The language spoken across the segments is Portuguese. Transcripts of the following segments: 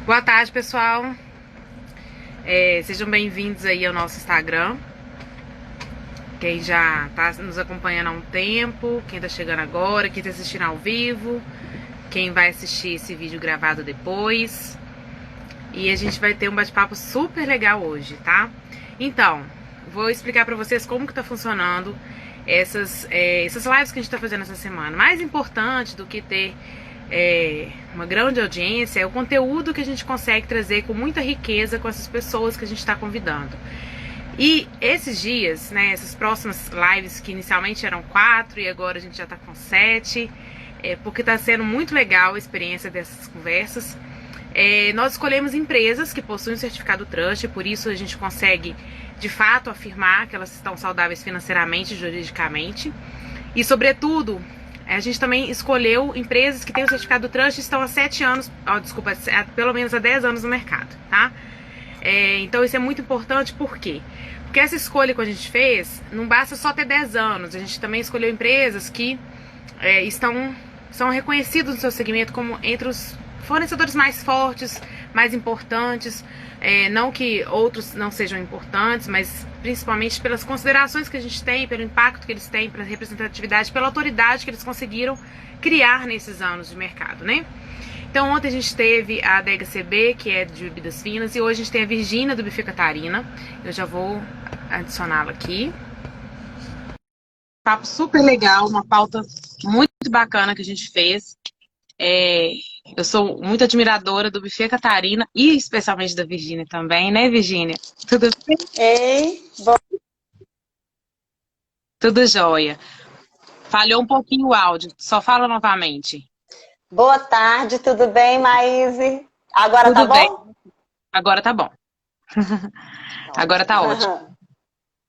Boa tarde, pessoal. Sejam bem-vindos aí ao nosso Instagram. Quem já está nos acompanhando há um tempo, quem está chegando agora, quem está assistindo ao vivo, quem vai assistir esse vídeo gravado depois. E a gente vai ter um bate-papo super legal hoje, tá? Então, vou explicar para vocês como que tá funcionando essas lives que a gente tá fazendo essa semana. Mais importante do que ter uma grande audiência é o conteúdo que a gente consegue trazer com muita riqueza com essas pessoas que a gente está convidando. E esses dias, né, essas próximas lives que inicialmente eram 4 e agora a gente já tá com 7, porque tá sendo muito legal a experiência dessas conversas. Nós escolhemos empresas que possuem um certificado Trust, por isso a gente consegue de fato afirmar que elas estão saudáveis financeiramente e juridicamente. E sobretudo, a gente também escolheu empresas que têm o certificado Trust e estão há 7 anos, pelo menos há 10 anos no mercado, tá? Então isso é muito importante, por quê? Porque essa escolha que a gente fez, não basta só ter 10 anos, a gente também escolheu empresas que são reconhecidos no seu segmento como entre os fornecedores mais fortes, mais importantes, não que outros não sejam importantes, mas principalmente pelas considerações que a gente tem, pelo impacto que eles têm, pela representatividade, pela autoridade que eles conseguiram criar nesses anos de mercado, né? Então ontem a gente teve a Adega CB, que é de bebidas finas, e hoje a gente tem a Virgínia do Buffet Catarina. Eu já vou adicioná-la aqui. Papo super legal, uma pauta muito bacana que a gente fez. Eu sou muito admiradora do Buffet Catarina e especialmente da Virgínia também, né, Virgínia? Tudo bem? Ei, Tudo jóia. Falhou um pouquinho o áudio, só fala novamente. boa tarde, tudo bem, Maíse? Agora tá Tudo bem, bom? agora tá bom. Agora Ótimo. tá ótimo.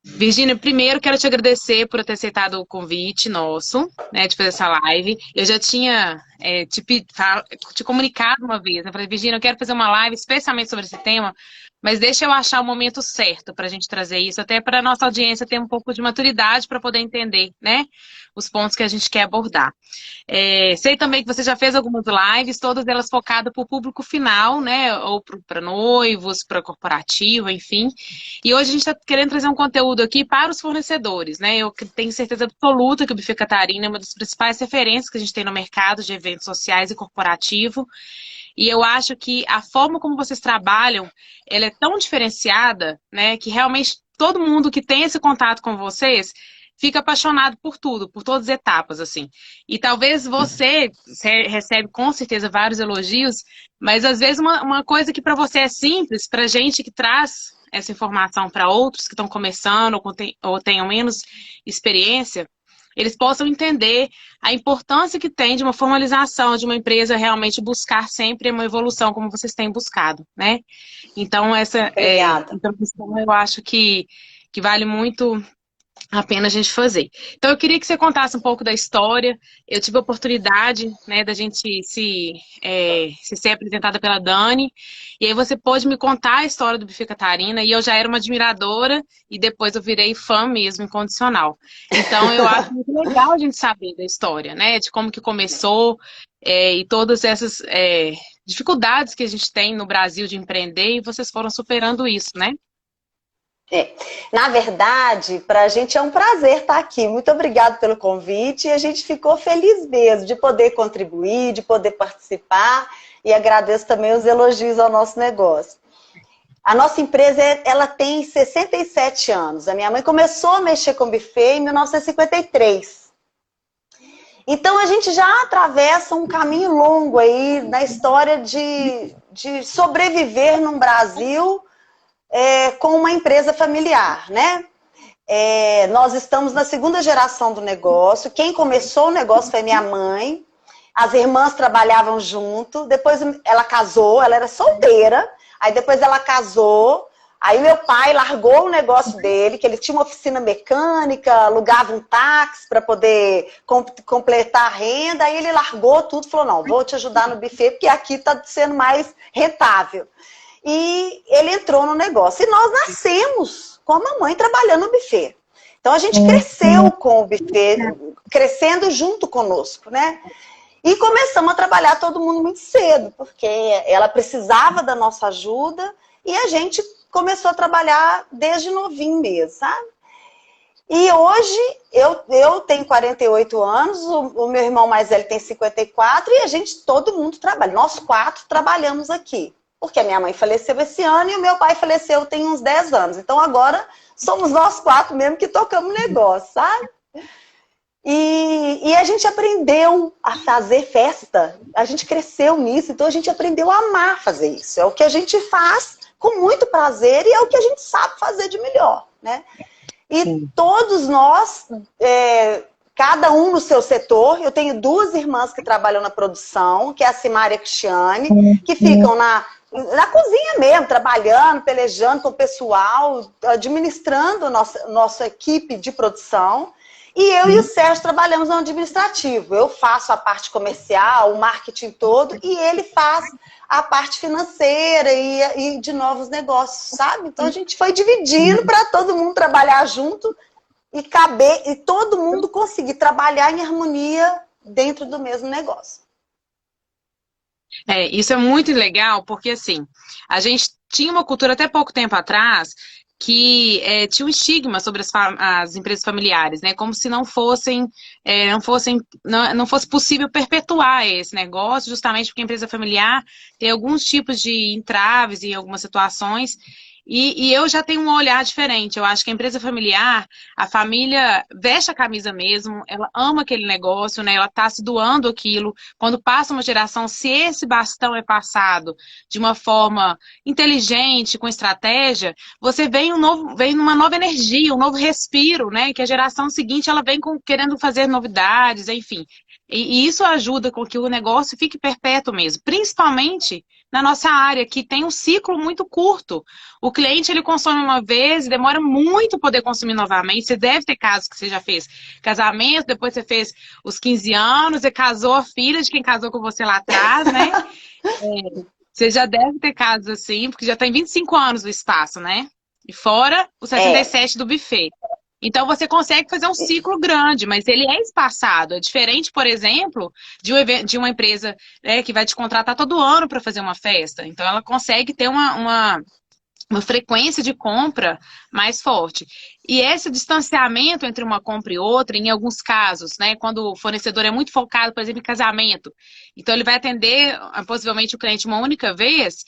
Virgínia, primeiro quero te agradecer por ter aceitado o convite nosso, né, de fazer essa live. Eu já tinha te comunicado uma vez, né? Falei, Virgínia, eu quero fazer uma live especialmente sobre esse tema, mas deixa eu achar o momento certo para a gente trazer isso, até para a nossa audiência ter um pouco de maturidade para poder entender, né, os pontos que a gente quer abordar. Sei também que você já fez algumas lives, todas elas focadas para o público final, né, ou para noivos, para corporativo, enfim. E hoje a gente está querendo trazer um conteúdo aqui para os fornecedores, né? Eu tenho certeza absoluta que o Buffet Catarina é uma das principais referências que a gente tem no mercado de eventos sociais e corporativo. E eu acho que a forma como vocês trabalham, ela é tão diferenciada, né? Que realmente todo mundo que tem esse contato com vocês fica apaixonado por tudo, por todas as etapas, assim. E talvez você recebe com certeza vários elogios, mas às vezes uma coisa que para você é simples, para gente que traz essa informação para outros que estão começando ou tenham menos experiência, eles possam entender a importância que tem de uma formalização de uma empresa realmente buscar sempre uma evolução como vocês têm buscado, né? Então, essa Obrigada. introdução eu acho que vale muito a pena a gente fazer. Então, eu queria que você contasse um pouco da história. Eu tive a oportunidade, né, da gente se ser apresentada pela Dani, e aí você pôde me contar a história do Buffet Catarina, e eu já era uma admiradora, e depois eu virei fã mesmo, incondicional. Então, eu acho muito legal a gente saber da história, né, de como que começou, e todas essas dificuldades que a gente tem no Brasil de empreender, e vocês foram superando isso, né? É. Na verdade, para a gente é um prazer estar aqui. Muito obrigada pelo convite e a gente ficou feliz mesmo de poder contribuir, de poder participar e agradeço também os elogios ao nosso negócio. A nossa empresa, ela tem 67 anos. A minha mãe começou a mexer com buffet em 1953. Então, a gente já atravessa um caminho longo aí na história de sobreviver num Brasil com uma empresa familiar, né? Nós estamos na segunda geração do negócio. Quem começou o negócio foi minha mãe. As irmãs trabalhavam junto. Depois ela casou, ela era solteira. Aí depois ela casou. Aí meu pai largou o negócio dele, que ele tinha uma oficina mecânica, alugava um táxi para poder completar a renda. Aí ele largou tudo e falou, não, vou te ajudar no buffet, porque aqui está sendo mais rentável. E ele entrou no negócio. E nós nascemos com a mamãe trabalhando no buffet. Então a gente cresceu com o buffet, crescendo junto conosco, né? E começamos a trabalhar todo mundo muito cedo, porque ela precisava da nossa ajuda e a gente começou a trabalhar desde novinho mesmo, sabe? E hoje eu tenho 48 anos, o meu irmão mais velho tem 54 e a gente, todo mundo trabalha. Nós 4 trabalhamos aqui. Porque a minha mãe faleceu esse ano e o meu pai faleceu tem uns 10 anos. Então agora somos nós 4 mesmo que tocamos negócio, sabe? E a gente aprendeu a fazer festa. A gente cresceu nisso, então a gente aprendeu a amar fazer isso. É o que a gente faz com muito prazer e é o que a gente sabe fazer de melhor, né? E todos nós, cada um no seu setor, eu tenho 2 irmãs que trabalham na produção, que é a Simária e a Cristiane, que ficam na cozinha mesmo, trabalhando, pelejando com o pessoal, administrando nossa equipe de produção. E eu e o Sérgio trabalhamos no administrativo. Eu faço a parte comercial, o marketing todo, e ele faz a parte financeira e de novos negócios, sabe? Então a gente foi dividindo para todo mundo trabalhar junto e todo mundo conseguir trabalhar em harmonia dentro do mesmo negócio. Isso é muito legal, porque assim, a gente tinha uma cultura até pouco tempo atrás que tinha um estigma sobre as empresas familiares, né? Como se não fosse possível perpetuar esse negócio, justamente porque a empresa familiar tem alguns tipos de entraves em algumas situações. E eu já tenho um olhar diferente. Eu acho que a empresa familiar, a família veste a camisa mesmo, ela ama aquele negócio, né? Ela está se doando aquilo. Quando passa uma geração, se esse bastão é passado de uma forma inteligente, com estratégia, você vem numa nova energia, um novo respiro, né? Que a geração seguinte ela vem querendo fazer novidades, enfim. E isso ajuda com que o negócio fique perpétuo mesmo, principalmente na nossa área, que tem um ciclo muito curto. O cliente, ele consome uma vez e demora muito poder consumir novamente. Você deve ter casos que você já fez casamento, depois você fez os 15 anos, você casou a filha de quem casou com você lá atrás, né? Você já deve ter casos assim, porque já tem 25 anos do espaço, né? E fora os 67 do buffet. Então, você consegue fazer um ciclo grande, mas ele é espaçado. É diferente, por exemplo, de uma empresa que vai te contratar todo ano para fazer uma festa. Então, ela consegue ter uma frequência de compra mais forte. E esse distanciamento entre uma compra e outra, em alguns casos, né, quando o fornecedor é muito focado, por exemplo, em casamento, então ele vai atender possivelmente o cliente uma única vez,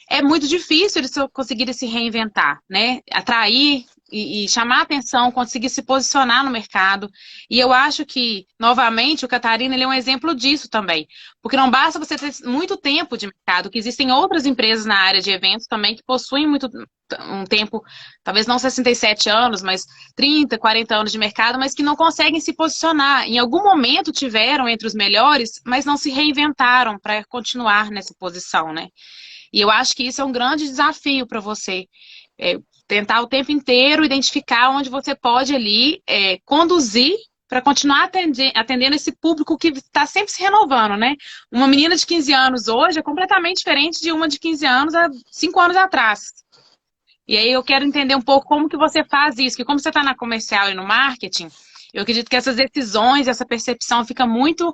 é muito difícil eles conseguirem se reinventar, né? Atrair e chamar a atenção, conseguir se posicionar no mercado. E eu acho que, novamente, o Catarina ele é um exemplo disso também. Porque não basta você ter muito tempo de mercado, que existem outras empresas na área de eventos também que possuem um tempo, talvez não 67 anos, mas 30, 40 anos de mercado, mas que não conseguem se posicionar. Em algum momento tiveram entre os melhores, mas não se reinventaram para continuar nessa posição, né? E eu acho que isso é um grande desafio para você. Tentar o tempo inteiro identificar onde você pode ali conduzir para continuar atendendo esse público que está sempre se renovando, né? Uma menina de 15 anos hoje é completamente diferente de uma de 15 anos há 5 anos atrás. E aí eu quero entender um pouco como que você faz isso, que como você está na comercial e no marketing, eu acredito que essas decisões, essa percepção fica muito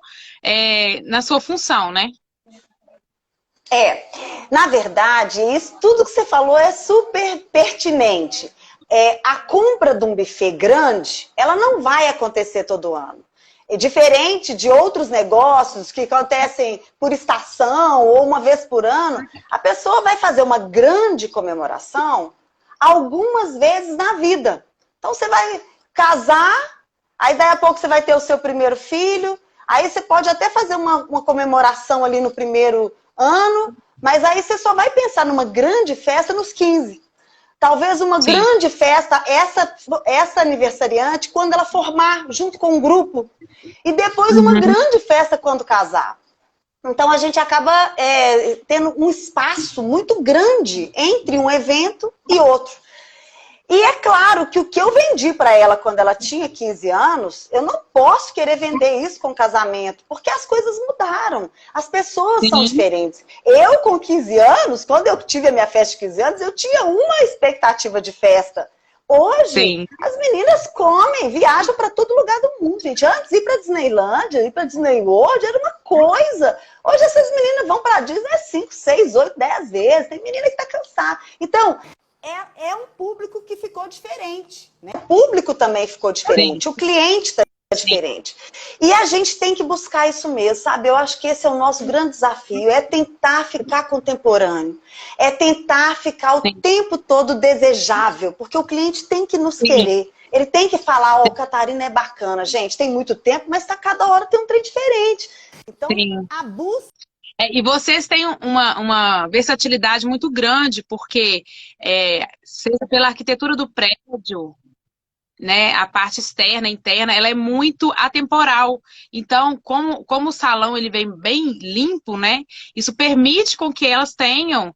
na sua função, né? Na verdade, isso tudo que você falou é super pertinente. A compra de um buffet grande, ela não vai acontecer todo ano. É diferente de outros negócios que acontecem por estação ou uma vez por ano, a pessoa vai fazer uma grande comemoração algumas vezes na vida. Então você vai casar, aí daí a pouco você vai ter o seu primeiro filho, aí você pode até fazer uma comemoração ali no primeiro ano, mas aí você só vai pensar numa grande festa nos 15. Talvez uma Sim. grande festa, essa aniversariante, quando ela formar junto com um grupo. E depois uma grande festa quando casar. Então a gente acaba tendo um espaço muito grande entre um evento e outro. E é claro que o que eu vendi para ela quando ela tinha 15 anos, eu não posso querer vender isso com casamento, porque as coisas mudaram. As pessoas Sim. são diferentes. Eu, com 15 anos, quando eu tive a minha festa de 15 anos, eu tinha uma expectativa de festa. Hoje, Sim, as meninas comem, viajam para todo lugar do mundo, gente. Antes, ir para Disneylândia, ir para Disney World era uma coisa. Hoje, essas meninas vão para Disney 5, 6, 8, 10 vezes. Tem menina que está cansada. Então, é um público que ficou diferente, né? O público também ficou sim, diferente, o cliente está sim, diferente. E a gente tem que buscar isso mesmo, sabe? Eu acho que esse é o nosso grande desafio, é tentar ficar contemporâneo, é tentar ficar o sim, tempo todo desejável, porque o cliente tem que nos sim, querer. Ele tem que falar, ó, oh, Catarina é bacana, gente, tem muito tempo, mas tá cada hora tem um trem diferente. Então, sim. a busca... E vocês têm uma versatilidade muito grande, porque seja pela arquitetura do prédio, né, a parte externa, interna, ela é muito atemporal. Então, como o salão ele vem bem limpo, né, isso permite com que elas tenham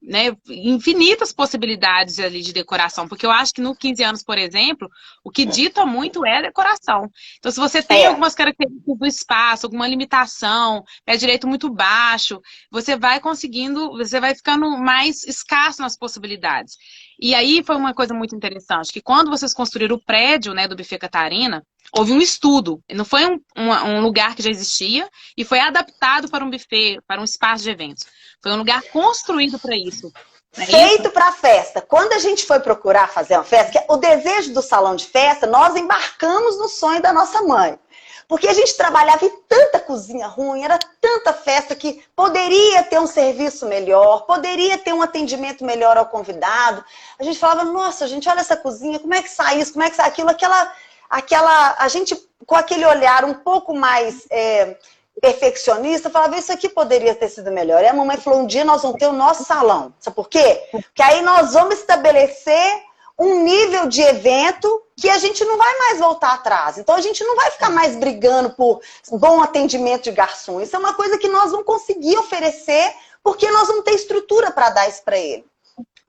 né, infinitas possibilidades ali de decoração, porque eu acho que no 15 anos, por exemplo, o que dita muito é a decoração. Então, se você tem É, algumas características do espaço, alguma limitação, pé direito muito baixo, você vai conseguindo, você vai ficando mais escasso nas possibilidades. E aí foi uma coisa muito interessante, que quando vocês construíram o prédio, né, do Buffet Catarina, houve um estudo. Não foi um lugar que já existia e foi adaptado para um buffet, para um espaço de eventos. Foi um lugar construído para isso. Não é isso? feito para festa. Quando a gente foi procurar fazer uma festa, que o desejo do salão de festa, nós embarcamos no sonho da nossa mãe. Porque a gente trabalhava em tanta cozinha ruim, era tanta festa que poderia ter um serviço melhor, poderia ter um atendimento melhor ao convidado. A gente falava, nossa, gente, olha essa cozinha, como é que sai isso, como é que sai aquilo, a gente com aquele olhar um pouco mais perfeccionista, falava, isso aqui poderia ter sido melhor. E a mamãe falou, um dia nós vamos ter o nosso salão. Sabe por quê? Porque aí nós vamos estabelecer um nível de evento que a gente não vai mais voltar atrás. Então a gente não vai ficar mais brigando por bom atendimento de garçom. Isso é uma coisa que nós vamos conseguir oferecer porque nós vamos ter estrutura para dar isso para ele.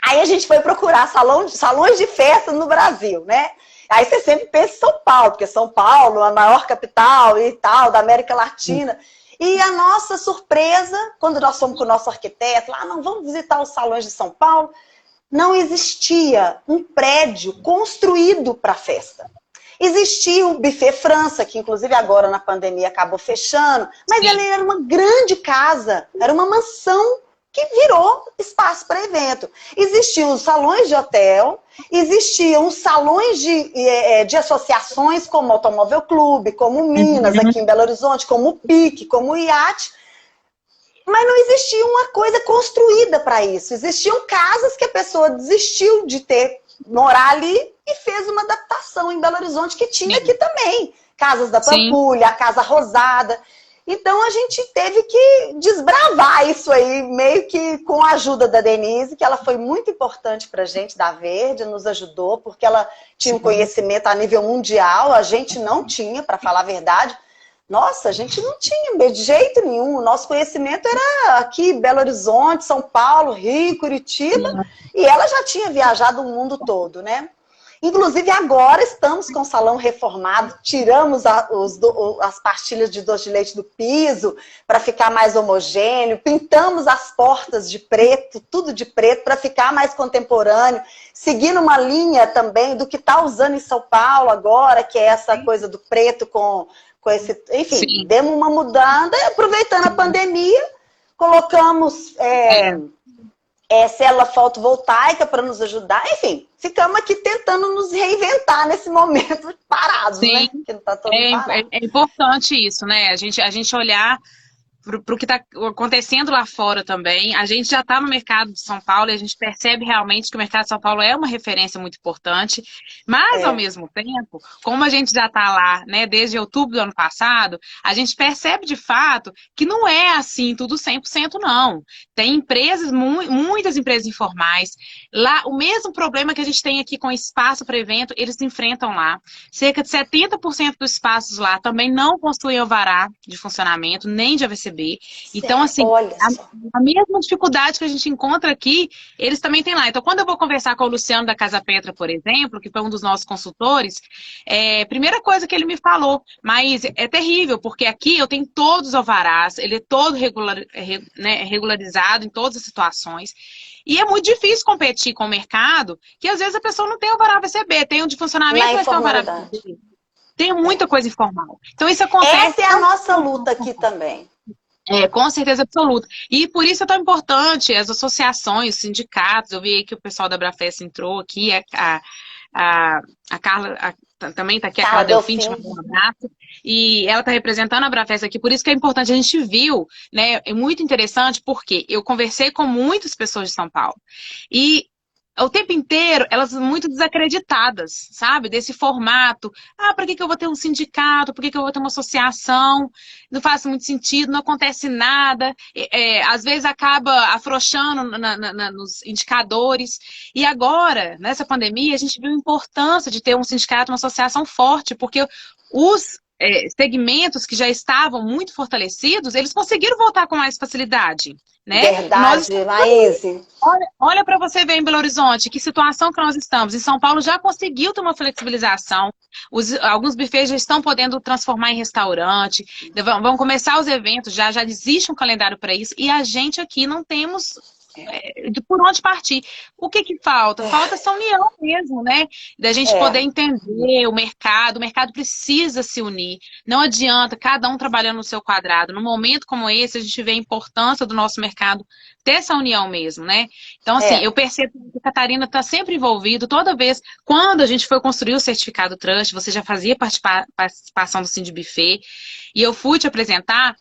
Aí a gente foi procurar salões de festa no Brasil, né? Aí você sempre pensa em São Paulo, porque São Paulo é a maior capital e tal, da América Latina. E a nossa surpresa, quando nós fomos com o nosso arquiteto, lá, não, vamos visitar os salões de São Paulo, não existia um prédio construído para festa. Existia o Buffet França, que inclusive agora na pandemia acabou fechando, mas ela era uma grande casa, era uma mansão que virou espaço para evento. Existiam os salões de hotel, existiam os salões de associações, como o Automóvel Clube, como o Minas, aqui em Belo Horizonte, como o PIC, como o IAT, mas não existia uma coisa construída para isso. Existiam casas que a pessoa desistiu de morar ali e fez uma adaptação em Belo Horizonte, que tinha aqui também. Casas da Pampulha, a Casa Rosada. Então a gente teve que desbravar isso aí, meio que com a ajuda da Denise, que ela foi muito importante para a gente, da Verde, nos ajudou, porque ela tinha um conhecimento a nível mundial, a gente não tinha, para falar a verdade. Nossa, a gente não tinha de jeito nenhum. O nosso conhecimento era aqui, Belo Horizonte, São Paulo, Rio, Curitiba, e ela já tinha viajado o mundo todo, né? Inclusive agora estamos com o salão reformado, tiramos as pastilhas de doce de leite do piso para ficar mais homogêneo, pintamos as portas de preto, tudo de preto para ficar mais contemporâneo, seguindo uma linha também do que está usando em São Paulo agora, que é essa coisa do preto com esse... Enfim, demos uma mudança, aproveitando a pandemia, colocamos... célula fotovoltaica para nos ajudar, enfim, ficamos aqui tentando nos reinventar nesse momento parados, né? Que não tá todo parado. É importante isso, né? A gente olhar para o que está acontecendo lá fora também. A gente já está no mercado de São Paulo e a gente percebe realmente que o mercado de São Paulo é uma referência muito importante, mas ao mesmo tempo, como a gente já está lá, né, desde outubro do ano passado, a gente percebe de fato que não é assim tudo 100% não. Tem empresas, muitas empresas informais, lá o mesmo problema que a gente tem aqui com espaço para evento, eles enfrentam lá. Cerca de 70% dos espaços lá também não possuem alvará de funcionamento, nem de AVCB. receber. Então, assim, Olha só. a mesma dificuldade que a gente encontra aqui, eles também têm lá. Então, quando eu vou conversar com o Luciano da Casa Petra, por exemplo, que foi um dos nossos consultores, primeira coisa que ele me falou, mas é terrível, porque aqui eu tenho todos os alvarás, ele é todo regularizado em todas as situações. E é muito difícil competir com o mercado, que às vezes a pessoa não tem alvará VCB, tem um de funcionamento, mas tem alvará VCB. Tem muita coisa informal. Então isso acontece... Essa é a nossa luta aqui também. Com certeza absoluta. E por isso é tão importante as associações, os sindicatos. Eu vi que o pessoal da Abrafes entrou aqui, a Carla também está aqui, a Carla Delfim, te mandou um abraço. E ela está representando a Abrafes aqui, por isso que é importante. A gente viu, né? É muito interessante, porque eu conversei com muitas pessoas de São Paulo. E o tempo inteiro, elas muito desacreditadas, sabe? Desse formato. Para que eu vou ter um sindicato? Por que eu vou ter uma associação? Não faz muito sentido, não acontece nada. Às vezes acaba afrouxando nos indicadores. E agora, nessa pandemia, a gente viu a importância de ter um sindicato, uma associação forte, porque os segmentos que já estavam muito fortalecidos, eles conseguiram voltar com mais facilidade. Né? Verdade, Laís. Olha para você ver em Belo Horizonte, que situação que nós estamos. Em São Paulo já conseguiu ter uma flexibilização. Alguns bufês já estão podendo transformar em restaurante. Vão começar os eventos, já existe um calendário para isso. E a gente aqui não temos por onde partir. O que falta? Falta essa união mesmo, né? Da gente poder entender o mercado precisa se unir. Não adianta cada um trabalhando no seu quadrado. Num momento como esse, a gente vê a importância do nosso mercado ter essa união mesmo, né? Então, assim, eu percebo que a Catarina está sempre envolvida. Toda vez, quando a gente foi construir o certificado Trust, você já fazia participação do Sindbuffet, e eu fui te apresentar.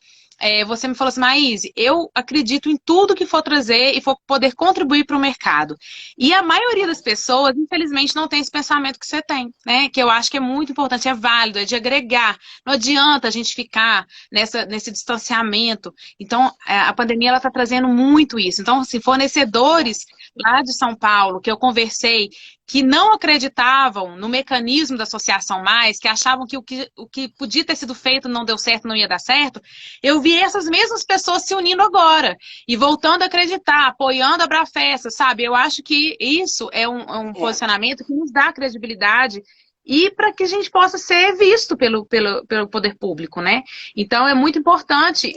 Você me falou assim, Maíse, eu acredito em tudo que for trazer e for poder contribuir para o mercado. E a maioria das pessoas, infelizmente, não tem esse pensamento que você tem, né? Que eu acho que é muito importante, é válido, é de agregar. Não adianta a gente ficar nesse distanciamento. Então, a pandemia está trazendo muito isso. Então, se fornecedores lá de São Paulo, que eu conversei, que não acreditavam no mecanismo da associação mais, que achavam que o que podia ter sido feito não deu certo, não ia dar certo, eu vi essas mesmas pessoas se unindo agora e voltando a acreditar, apoiando a Abrafes, sabe? Eu acho que isso é um posicionamento que nos dá credibilidade e para que a gente possa ser visto pelo poder público, né? Então é muito importante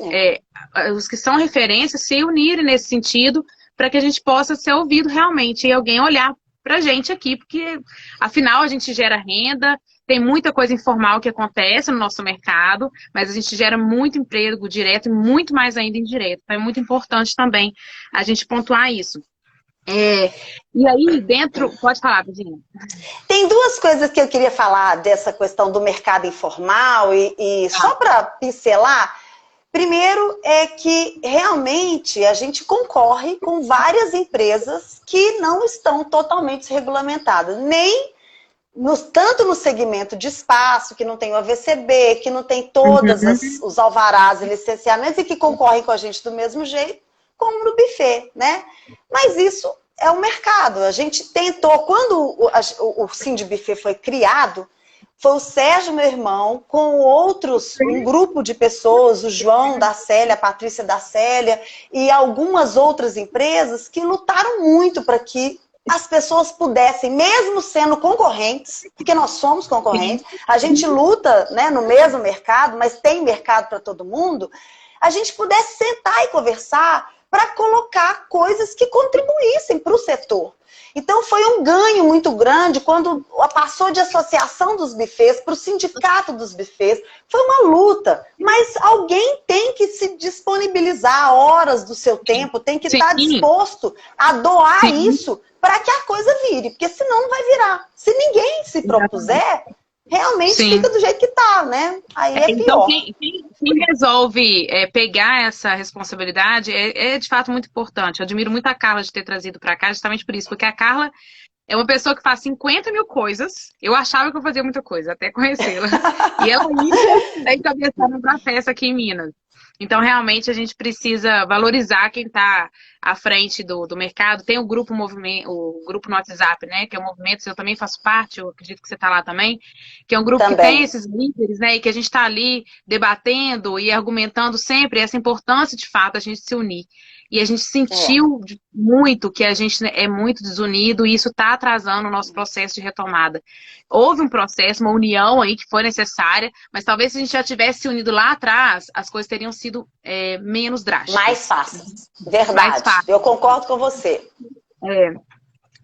os que são referências se unirem nesse sentido para que a gente possa ser ouvido realmente e alguém olhar pra gente aqui, porque afinal a gente gera renda, tem muita coisa informal que acontece no nosso mercado, mas a gente gera muito emprego direto e muito mais ainda indireto. Então é muito importante também a gente pontuar isso. E aí dentro, pode falar, Virginia. Tem duas coisas que eu queria falar dessa questão do mercado informal e só para pincelar. Primeiro é que realmente a gente concorre com várias empresas que não estão totalmente regulamentadas, tanto no segmento de espaço, que não tem o AVCB, que não tem todos os alvarás e licenciamentos e que concorrem com a gente do mesmo jeito, como no buffet, né? Mas isso é o mercado. A gente tentou, quando o Sindbuffet foi criado, foi o Sérgio, meu irmão, com um grupo de pessoas, o João da Célia, a Patrícia da Célia e algumas outras empresas que lutaram muito para que as pessoas pudessem, mesmo sendo concorrentes, porque nós somos concorrentes, a gente luta, né, no mesmo mercado, mas tem mercado para todo mundo, a gente pudesse sentar e conversar para colocar coisas que contribuíssem para o setor. Então foi um ganho muito grande quando passou de associação dos bufês para o sindicato dos bufês. Foi uma luta, mas alguém tem que se disponibilizar horas do seu tempo, tem que estar disposto a doar isso para que a coisa vire, porque senão não vai virar. Se ninguém se propuser, realmente fica do jeito que tá, né? Aí é pior. Então, quem resolve pegar essa responsabilidade é de fato muito importante. Eu admiro muito a Carla de ter trazido para cá justamente por isso, porque a Carla é uma pessoa que faz 50 mil coisas. Eu achava que eu fazia muita coisa, até conhecê-la. E ela ainda está encabeçando para a festa aqui em Minas. Então, realmente, a gente precisa valorizar quem está à frente do mercado. Tem o grupo movimento, o grupo no WhatsApp, né? Que é o Movimento, eu também faço parte, eu acredito que você está lá também, que é um grupo que tem Também. esses líderes, né? E que a gente está ali debatendo e argumentando sempre essa importância, de fato, a gente se unir. E a gente É. sentiu muito que a gente é muito desunido e isso está atrasando o nosso processo de retomada. Houve um processo, uma união aí que foi necessária, mas talvez se a gente já tivesse se unido lá atrás, as coisas teriam sido menos Mais drásticas, fácil. mais Verdade. fáceis. Eu concordo com você. É.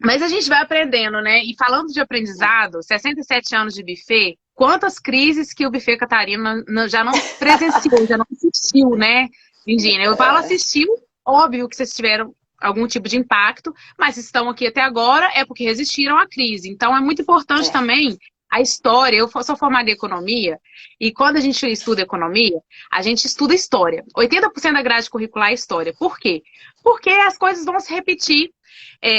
Mas a gente vai aprendendo, né? E falando de aprendizado, 67 anos de buffet, quantas crises que o buffet Catarina já não presenciou, já não assistiu, né, Virginia? Eu falo assistiu, óbvio que vocês tiveram algum tipo de impacto, mas se estão aqui até agora é porque resistiram à crise. Então é muito importante É. também a história. Eu sou formada em economia, e quando a gente estuda economia, a gente estuda história. 80% da grade curricular é história. Por quê? Porque as coisas vão se repetir.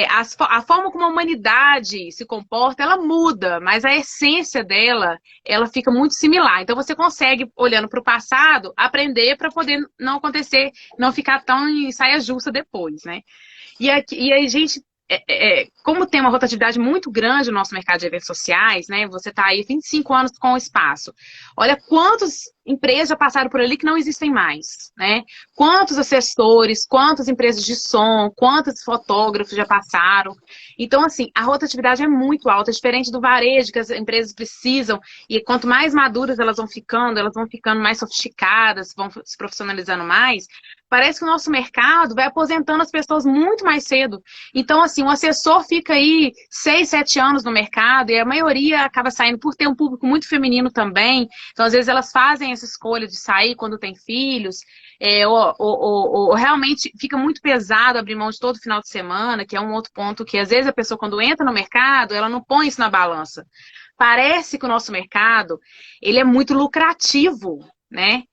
A forma como a humanidade se comporta, ela muda, mas a essência dela, ela fica muito similar. Então você consegue, olhando para o passado, aprender para poder não acontecer, não ficar tão em saia justa depois, né? E aí, gente, como tem uma rotatividade muito grande no nosso mercado de eventos sociais, né? Você está aí 25 anos com o espaço. Olha quantas empresas já passaram por ali que não existem mais, né? Quantos assessores, quantas empresas de som, quantos fotógrafos já passaram. Então, assim, a rotatividade é muito alta, diferente do varejo que as empresas precisam, e quanto mais maduras elas vão ficando mais sofisticadas, vão se profissionalizando mais. Parece que o nosso mercado vai aposentando as pessoas muito mais cedo. Então, assim, um assessor fica aí 6, 7 anos no mercado e a maioria acaba saindo por ter um público muito feminino também. Então, às vezes, elas fazem essa escolha de sair quando tem filhos, ou realmente fica muito pesado abrir mão de todo final de semana, que é um outro ponto que, às vezes, a pessoa, quando entra no mercado, ela não põe isso na balança. Parece que o nosso mercado, ele é muito lucrativo, né?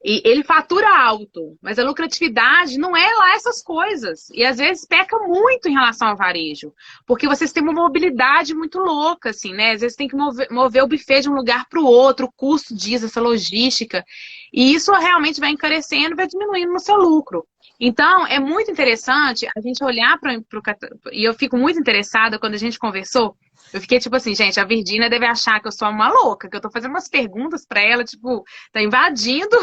E ele fatura alto, mas a lucratividade não é lá essas coisas. E às vezes peca muito em relação ao varejo, porque vocês têm uma mobilidade muito louca, assim, né? Às vezes tem que mover o buffet de um lugar para o outro, o custo disso, essa logística. E isso realmente vai encarecendo e vai diminuindo no seu lucro. Então, é muito interessante a gente olhar para o. E eu fico muito interessada quando a gente conversou. Eu fiquei tipo assim, gente, a Virgínia deve achar que eu sou uma louca, que eu tô fazendo umas perguntas para ela, tipo, tá invadindo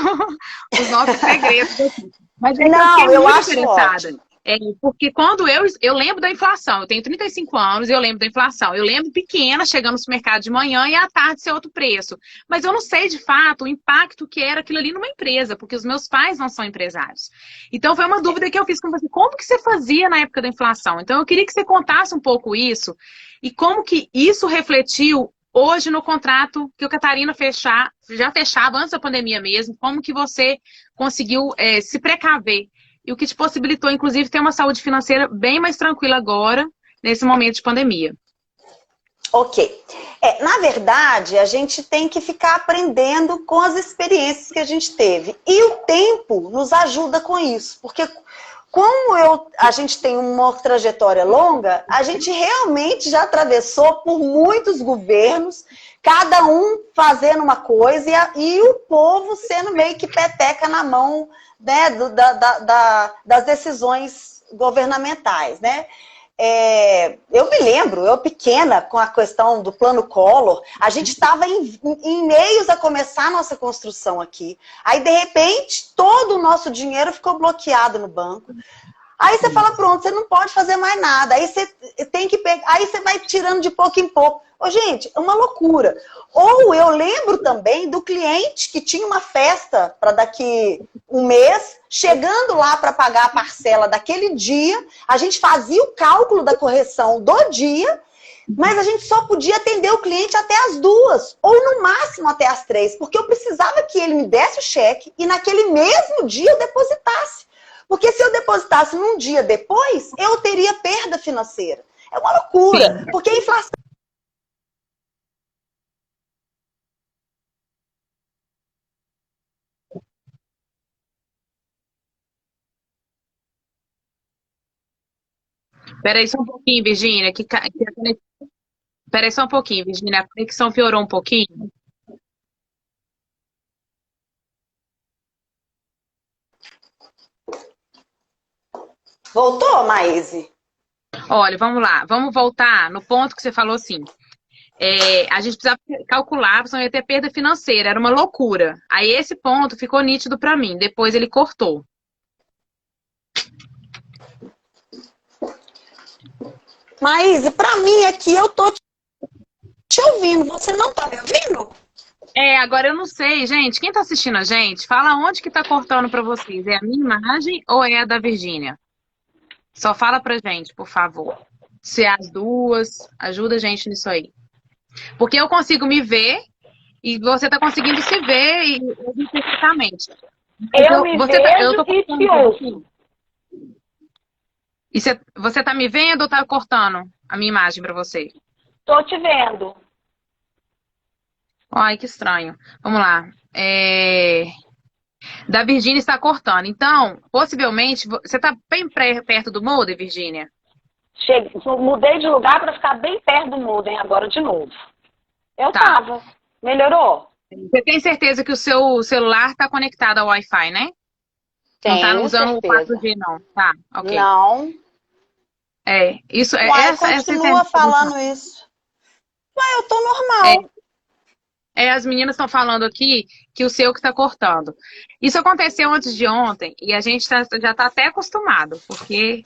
os nossos segredos aqui. Mas é que eu fiquei Não, eu muito acho interessada. ótimo. Porque quando eu lembro da inflação, eu tenho 35 anos e eu lembro da inflação. Eu lembro pequena, chegando no supermercado de manhã e à tarde ser outro preço. Mas eu não sei, de fato, o impacto que era aquilo ali numa empresa, porque os meus pais não são empresários. Então, foi uma dúvida que eu fiz com você. Como que você fazia na época da inflação? Então, eu queria que você contasse um pouco isso e como que isso refletiu hoje no contrato que o Catarina já fechava antes da pandemia mesmo. Como que você conseguiu se precaver? E o que te possibilitou, inclusive, ter uma saúde financeira bem mais tranquila agora, nesse momento de pandemia. Ok. Na verdade, a gente tem que ficar aprendendo com as experiências que a gente teve. E o tempo nos ajuda com isso. Porque como a gente tem uma trajetória longa, a gente realmente já atravessou por muitos governos, cada um fazendo uma coisa e o povo sendo meio que peteca na mão, né, das decisões governamentais, né? Eu me lembro, eu pequena, com a questão do plano Collor, a gente estava em meios a começar a nossa construção aqui. Aí, de repente, todo o nosso dinheiro ficou bloqueado no banco. Aí você fala, pronto, você não pode fazer mais nada. Aí você tem que pegar, aí você vai tirando de pouco em pouco. Ô, gente, é uma loucura. Ou eu lembro também do cliente que tinha uma festa para daqui um mês, chegando lá para pagar a parcela daquele dia, a gente fazia o cálculo da correção do dia, mas a gente só podia atender o cliente até as 2, ou no máximo até as 3, porque eu precisava que ele me desse o cheque e naquele mesmo dia eu depositasse. Porque se eu depositasse num dia depois, eu teria perda financeira. É uma loucura, Sim. porque a inflação... Peraí só um pouquinho, Virgínia. Peraí só um pouquinho, Virgínia. A conexão piorou um pouquinho. Voltou, Maíse? Olha, vamos lá. Vamos voltar no ponto que você falou assim. A gente precisava calcular, senão ia ter perda financeira. Era uma loucura. Aí esse ponto ficou nítido para mim. Depois ele cortou. Maíse, para mim aqui eu tô te ouvindo. Você não tá me ouvindo? Agora eu não sei, gente. Quem tá assistindo a gente, fala onde que tá cortando para vocês. É a minha imagem ou é a da Virgínia? Só fala pra gente, por favor. Se é as duas, ajuda a gente nisso aí. Porque eu consigo me ver e você tá conseguindo se ver e ouvir perfeitamente. Eu me vejo e te ouço. E você tá me vendo ou tá cortando a minha imagem pra você? Tô te vendo. Ai, que estranho. Vamos lá. Da Virgínia está cortando. Então, possivelmente, você tá bem perto do modem, Virgínia? Mudei de lugar para ficar bem perto do modem agora de novo. Eu tava. Melhorou? Você tem certeza que o seu celular tá conectado ao Wi-Fi, né? Tenho não tá usando certeza. o 4G, não. Tá, ok. Não. Isso é Uai, essa continua falando isso. Uai, eu tô normal. As meninas estão falando aqui que o seu que tá cortando. Isso aconteceu antes de ontem e a gente já tá até acostumado, porque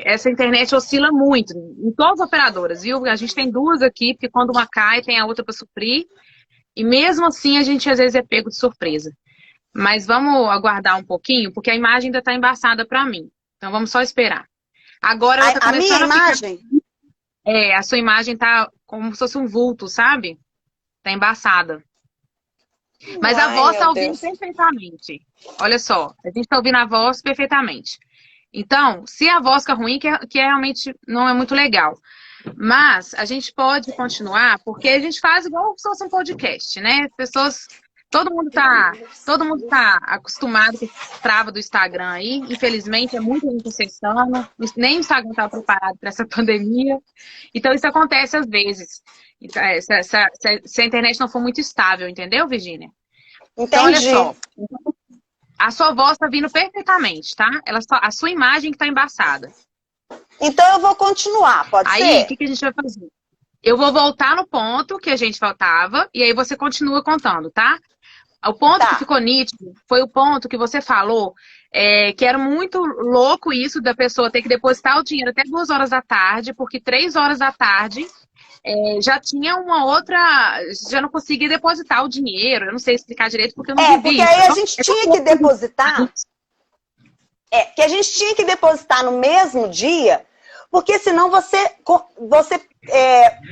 essa internet oscila muito em todas as operadoras, viu? A gente tem duas aqui, porque quando uma cai, tem a outra para suprir. E mesmo assim, a gente às vezes é pego de surpresa. Mas vamos aguardar um pouquinho, porque a imagem ainda tá embaçada para mim. Então vamos só esperar. Agora ela tá A minha começando imagem? a sua imagem tá como se fosse um vulto, sabe? Tá embaçada. Mas a voz tá ouvindo perfeitamente. Olha só, a gente tá ouvindo a voz perfeitamente. Então, se a voz fica ruim, que realmente não é muito legal. Mas a gente pode continuar, porque a gente faz igual se fosse um podcast, né? Todo mundo tá acostumado com esse trava do Instagram aí. Infelizmente, é muita gente acessando. Nem o Instagram tá preparado para essa pandemia. Então, isso acontece às vezes. Se a internet não for muito estável, entendeu, Virgínia? Entendi. Então, olha só. A sua voz tá vindo perfeitamente, tá? A sua imagem que tá embaçada. Então eu vou continuar, pode ser? Aí, o que a gente vai fazer? Eu vou voltar no ponto que a gente faltava e aí você continua contando, tá? O ponto que ficou nítido foi o ponto que você falou, que era muito louco isso da pessoa ter que depositar o dinheiro até 2 horas da tarde, porque 3 horas da tarde já tinha uma outra... Já não conseguia depositar o dinheiro. Eu não sei explicar direito porque eu não vivi isso. Porque aí a gente tinha que depositar... que a gente tinha que depositar no mesmo dia, porque senão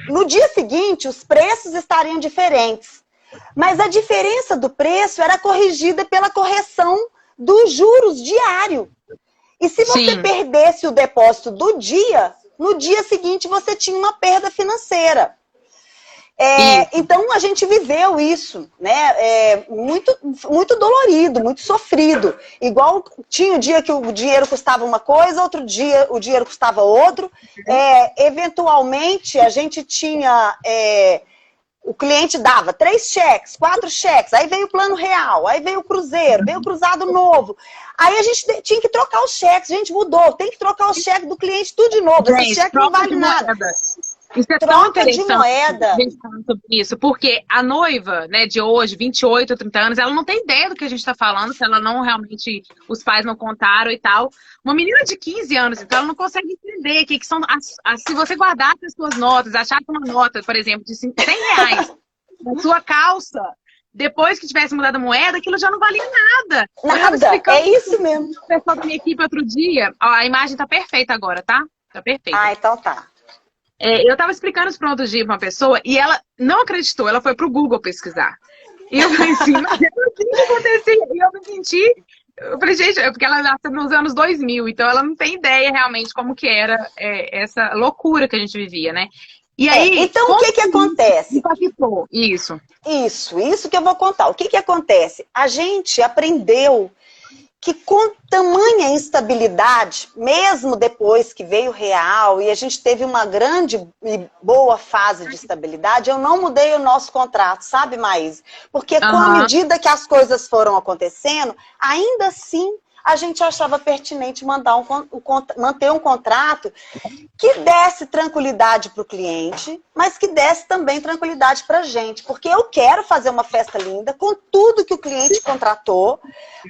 no dia seguinte os preços estariam diferentes. Mas a diferença do preço era corrigida pela correção dos juros diário. E se você perdesse o depósito do dia, no dia seguinte você tinha uma perda financeira. Então a gente viveu isso, né? Muito, muito dolorido, muito sofrido. Igual tinha um dia que o dinheiro custava uma coisa, outro dia o dinheiro custava outro. Eventualmente a gente tinha... o cliente dava 3 cheques, 4 cheques, aí veio o plano real, aí veio o cruzeiro, veio o cruzado novo. Aí a gente tinha que trocar os cheques, a gente mudou, tem que trocar o cheque do cliente tudo de novo. Esse cheque não vale nada. Isso é tão interessante a gente falar sobre isso, porque a noiva, né, de hoje, 28, 30 anos, ela não tem ideia do que a gente está falando, se ela não realmente, os pais não contaram e tal. Uma menina de 15 anos, então, ela não consegue entender que são, se você guardar as suas notas, achar que uma nota, por exemplo, de 100 reais na sua calça, depois que tivesse mudado a moeda, aquilo já não valia nada. Nada, é isso mesmo. O pessoal da minha equipe outro dia, ó, a imagem tá perfeita agora, tá? Tá perfeita. Ah, então tá. Eu tava explicando isso para outro dia pra uma pessoa e ela não acreditou, ela foi pro Google pesquisar. E eu falei assim, mas o que aconteceu? E eu me senti... Eu falei, gente, porque ela nasceu nos anos 2000, então ela não tem ideia realmente como que era essa loucura que a gente vivia, né? E aí, então o que acontece? Isso que eu vou contar. O que acontece? A gente aprendeu que com tamanha instabilidade, mesmo depois que veio o real e a gente teve uma grande e boa fase de estabilidade, eu não mudei o nosso contrato, sabe, Maíse? Porque com a medida que as coisas foram acontecendo, ainda assim, a gente achava pertinente manter um contrato que desse tranquilidade para o cliente, mas que desse também tranquilidade para a gente. Porque eu quero fazer uma festa linda com tudo que o cliente contratou,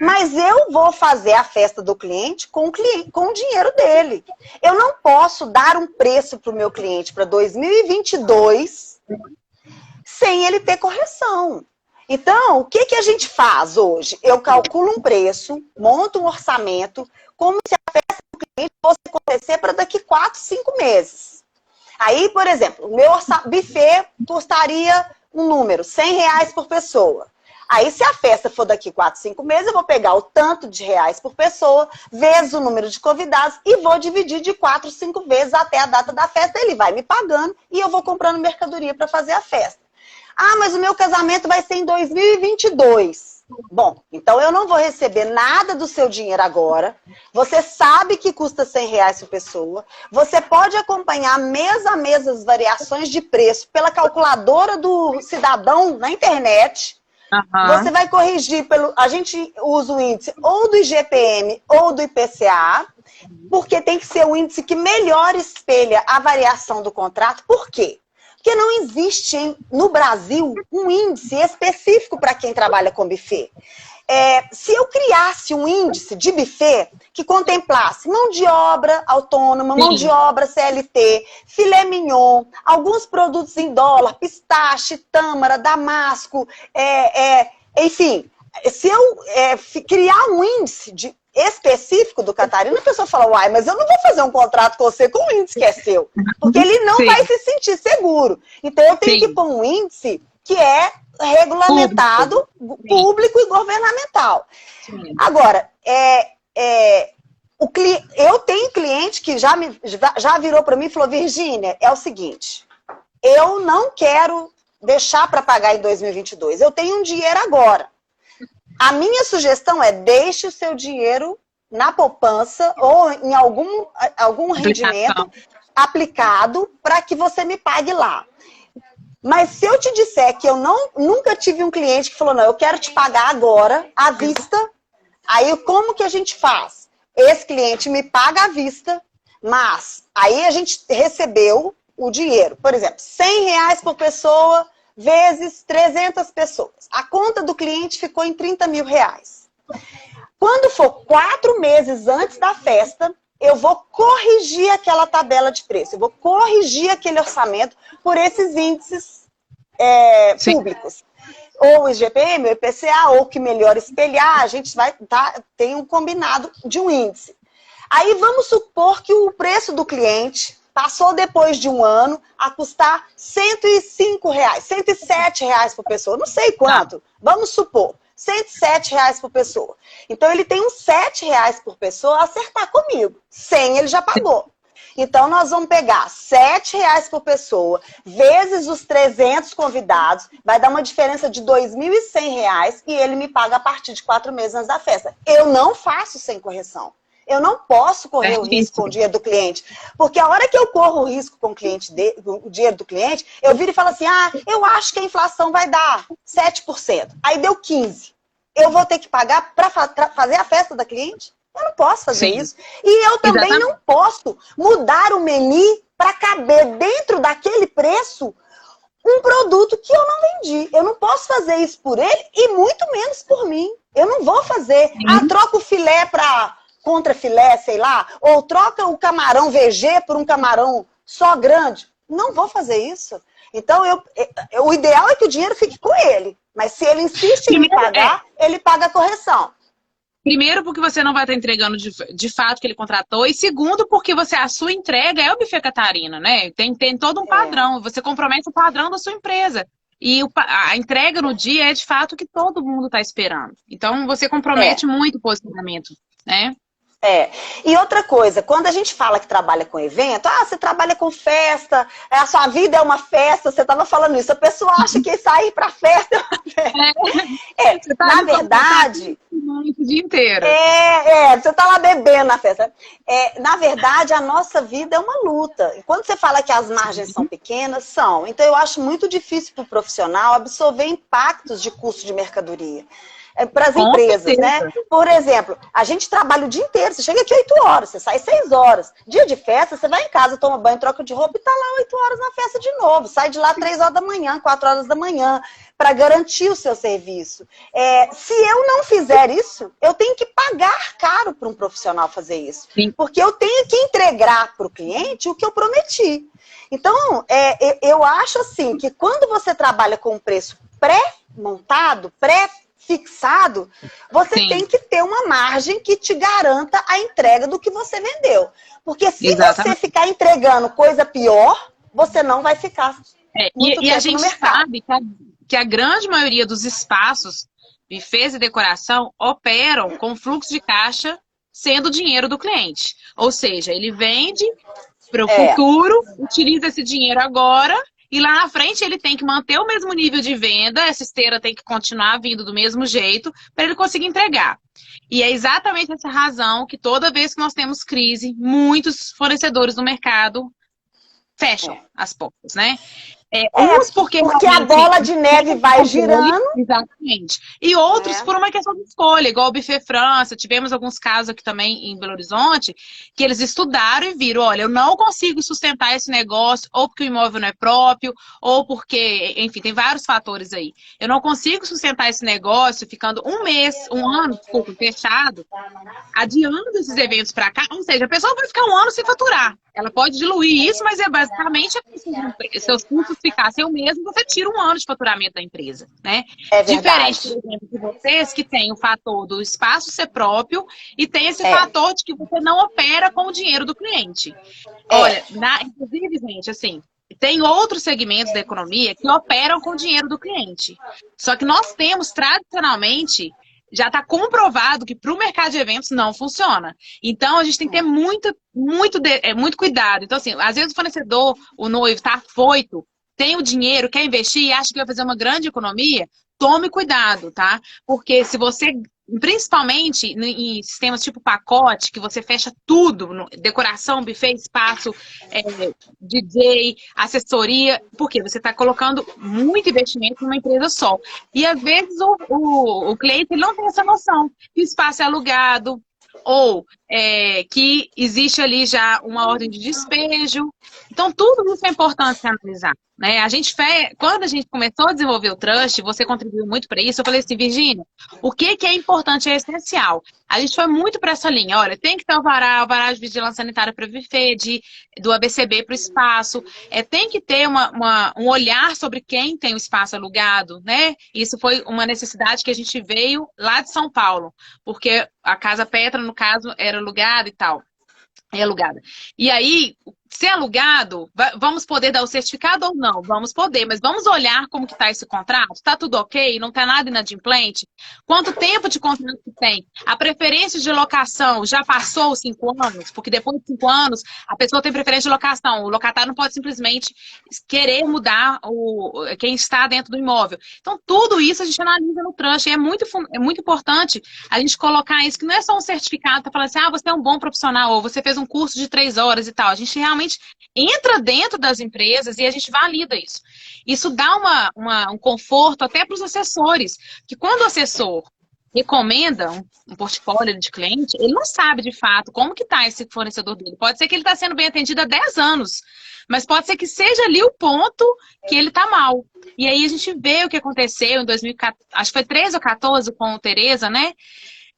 mas eu vou fazer a festa do cliente com o dinheiro dele. Eu não posso dar um preço para o meu cliente para 2022 sem ele ter correção. Então, o que a gente faz hoje? Eu calculo um preço, monto um orçamento, como se a festa do cliente fosse acontecer para daqui 4, 5 meses. Aí, por exemplo, o meu buffet custaria um número, R$100 por pessoa. Aí, se a festa for daqui 4, 5 meses, eu vou pegar o tanto de reais por pessoa, vezes o número de convidados, e vou dividir de 4, 5 vezes até a data da festa. Ele vai me pagando e eu vou comprando mercadoria para fazer a festa. Ah, mas o meu casamento vai ser em 2022. Bom, então eu não vou receber nada do seu dinheiro agora. Você sabe que custa R$100 por pessoa. Você pode acompanhar mês a mês as variações de preço pela calculadora do cidadão na internet. Você vai corrigir a gente usa o índice ou do IGPM ou do IPCA, porque tem que ser o índice que melhor espelha a variação do contrato. Por quê? Porque não existe no Brasil um índice específico para quem trabalha com buffet. Se eu criasse um índice de buffet que contemplasse mão de obra autônoma, mão de obra CLT, filé mignon, alguns produtos em dólar, pistache, tâmara, damasco, enfim, se eu criar um índice específico do Catarina, a pessoa fala, uai, mas eu não vou fazer um contrato com você com o índice que é seu, porque ele não vai se sentir seguro. Então eu tenho que pôr um índice que é regulamentado, público e governamental. Agora, eu tenho cliente que já virou para mim e falou, Virgínia, é o seguinte, eu não quero deixar para pagar em 2022, eu tenho um dinheiro agora. A minha sugestão é deixe o seu dinheiro na poupança ou em algum rendimento aplicado para que você me pague lá. Mas se eu te disser que eu nunca tive um cliente que falou, não, eu quero te pagar agora, à vista, aí como que a gente faz? Esse cliente me paga à vista, mas aí a gente recebeu o dinheiro. Por exemplo, R$100 por pessoa, vezes 300 pessoas. A conta do cliente ficou em R$30 mil. Quando for 4 meses antes da festa, eu vou corrigir aquela tabela de preço, eu vou corrigir aquele orçamento por esses índices públicos. Ou o IGPM, ou o IPCA, ou que melhor espelhar, a gente tem um combinado de um índice. Aí vamos supor que o preço do cliente passou depois de um ano a custar R$105, R$107 por pessoa, não sei quanto, vamos supor, R$107 por pessoa. Então ele tem uns R$7 por pessoa a acertar comigo, 100 ele já pagou. Então nós vamos pegar R$7 por pessoa, vezes os 300 convidados, vai dar uma diferença de R$2.100 e ele me paga a partir de 4 meses antes da festa. Eu não faço sem correção. Eu não posso correr o risco com o dinheiro do cliente. Porque a hora que eu corro o risco com o dinheiro do cliente, eu viro e falo assim, eu acho que a inflação vai dar 7%. Aí deu 15%. Eu vou ter que pagar para fazer a festa da cliente? Eu não posso fazer isso. E eu também não posso mudar o menu para caber dentro daquele preço um produto que eu não vendi. Eu não posso fazer isso por ele e muito menos por mim. Eu não vou fazer. Troca o filé para contra filé, sei lá, ou troca o camarão VG por um camarão só grande. Não vou fazer isso. Então, o ideal é que o dinheiro fique com ele. Mas se ele insiste em me pagar, ele paga a correção. Primeiro, porque você não vai estar entregando de fato que ele contratou. E segundo, porque a sua entrega é o Buffet Catarina, né? Tem todo um padrão. Você compromete o padrão da sua empresa. E a entrega no dia é de fato o que todo mundo está esperando. Então, você compromete muito o posicionamento, né? E outra coisa, quando a gente fala que trabalha com evento, você trabalha com festa, a sua vida é uma festa, você estava falando isso, a pessoa acha que sair para festa é uma festa. Na verdade... O dia inteiro. Você está lá bebendo na festa. Na verdade, a nossa vida é uma luta. E quando você fala que as margens são pequenas, são. Então, eu acho muito difícil para o profissional absorver impactos de custo de mercadoria. para as Com empresas, certeza. né? Por exemplo, a gente trabalha o dia inteiro, você chega aqui 8 horas, você sai 6 horas. Dia de festa, você vai em casa, toma banho, troca de roupa e tá lá 8 horas na festa de novo. Sai de lá 3 horas da manhã, 4 horas da manhã, para garantir o seu serviço. Se eu não fizer isso, eu tenho que pagar caro para um profissional fazer isso. Sim. Porque eu tenho que entregar para o cliente o que eu prometi. Então, eu acho assim, que quando você trabalha com um preço pré-montado, pré-fixado, você Sim. tem que ter uma margem que te garanta a entrega do que você vendeu. Porque se Exatamente. você ficar entregando coisa pior, você não vai ficar muito E a tempo gente no mercado. sabe que a grande maioria dos espaços, buffets e decoração, operam com fluxo de caixa sendo dinheiro do cliente. Ou seja, ele vende para o futuro, utiliza esse dinheiro agora e lá na frente ele tem que manter o mesmo nível de venda, essa esteira tem que continuar vindo do mesmo jeito para ele conseguir entregar. E é exatamente essa razão que toda vez que nós temos crise, muitos fornecedores do mercado fecham as portas, né? Uns porque a bola de neve vai girando. Exatamente. E outros por uma questão de escolha, igual o Buffet França. Tivemos alguns casos aqui também em Belo Horizonte, que eles estudaram e viram, olha, eu não consigo sustentar esse negócio, ou porque o imóvel não é próprio, ou porque, enfim, tem vários fatores aí. Eu não consigo sustentar esse negócio ficando um ano, fechado, adiando esses eventos para cá. Ou seja, a pessoa vai ficar um ano sem faturar. Ela pode diluir isso, mas basicamente seus custos ficassem o mesmo, você tira um ano de faturamento da empresa, né? Diferente, por exemplo, de vocês que tem o fator do espaço ser próprio e tem esse fator de que você não opera com o dinheiro do cliente. Olha, inclusive, gente, assim, tem outros segmentos da economia que operam com o dinheiro do cliente. Só que nós temos, tradicionalmente, já está comprovado que para o mercado de eventos não funciona. Então, a gente tem que ter muito cuidado. Então, assim, às vezes o fornecedor, o noivo, está afoito, tem o dinheiro, quer investir e acha que vai fazer uma grande economia, tome cuidado, tá? Porque se você, principalmente em sistemas tipo pacote, que você fecha tudo, decoração, buffet, espaço, DJ, assessoria, porque você está colocando muito investimento numa empresa só. E às vezes o cliente ele não tem essa noção que o espaço é alugado, ou que existe ali já uma ordem de despejo. Então, tudo isso é importante se analisar, né? Quando a gente começou a desenvolver o Trust, você contribuiu muito para isso, eu falei assim, Virgínia, o que é importante é essencial. A gente foi muito para essa linha, olha, tem que ter alvará de vigilância sanitária para buffet, do ABCB para o espaço, tem que ter um olhar sobre quem tem o espaço alugado, né? Isso foi uma necessidade que a gente veio lá de São Paulo, porque a Casa Petra, no caso, era alugada e tal. É alugada. E aí, se é alugado, vamos poder dar o certificado ou não? Vamos poder, mas vamos olhar como que está esse contrato? Está tudo ok? Não está nada inadimplente? Quanto tempo de contrato que tem? A preferência de locação já passou os 5 anos? Porque depois de 5 anos, a pessoa tem preferência de locação. O locatário não pode simplesmente querer mudar quem está dentro do imóvel. Então, tudo isso a gente analisa no trust. E é muito importante a gente colocar isso, que não é só um certificado para falar assim, você é um bom profissional, ou você fez um curso de 3 horas e tal. A gente realmente entra dentro das empresas e a gente valida isso. Isso dá um conforto até para os assessores, que quando o assessor recomenda um portfólio de cliente, ele não sabe de fato como que está esse fornecedor dele. Pode ser que ele está sendo bem atendido há 10 anos, mas pode ser que seja ali o ponto que ele está mal. E aí a gente vê o que aconteceu em 2014, acho que foi 13 ou 14 com o Tereza, né?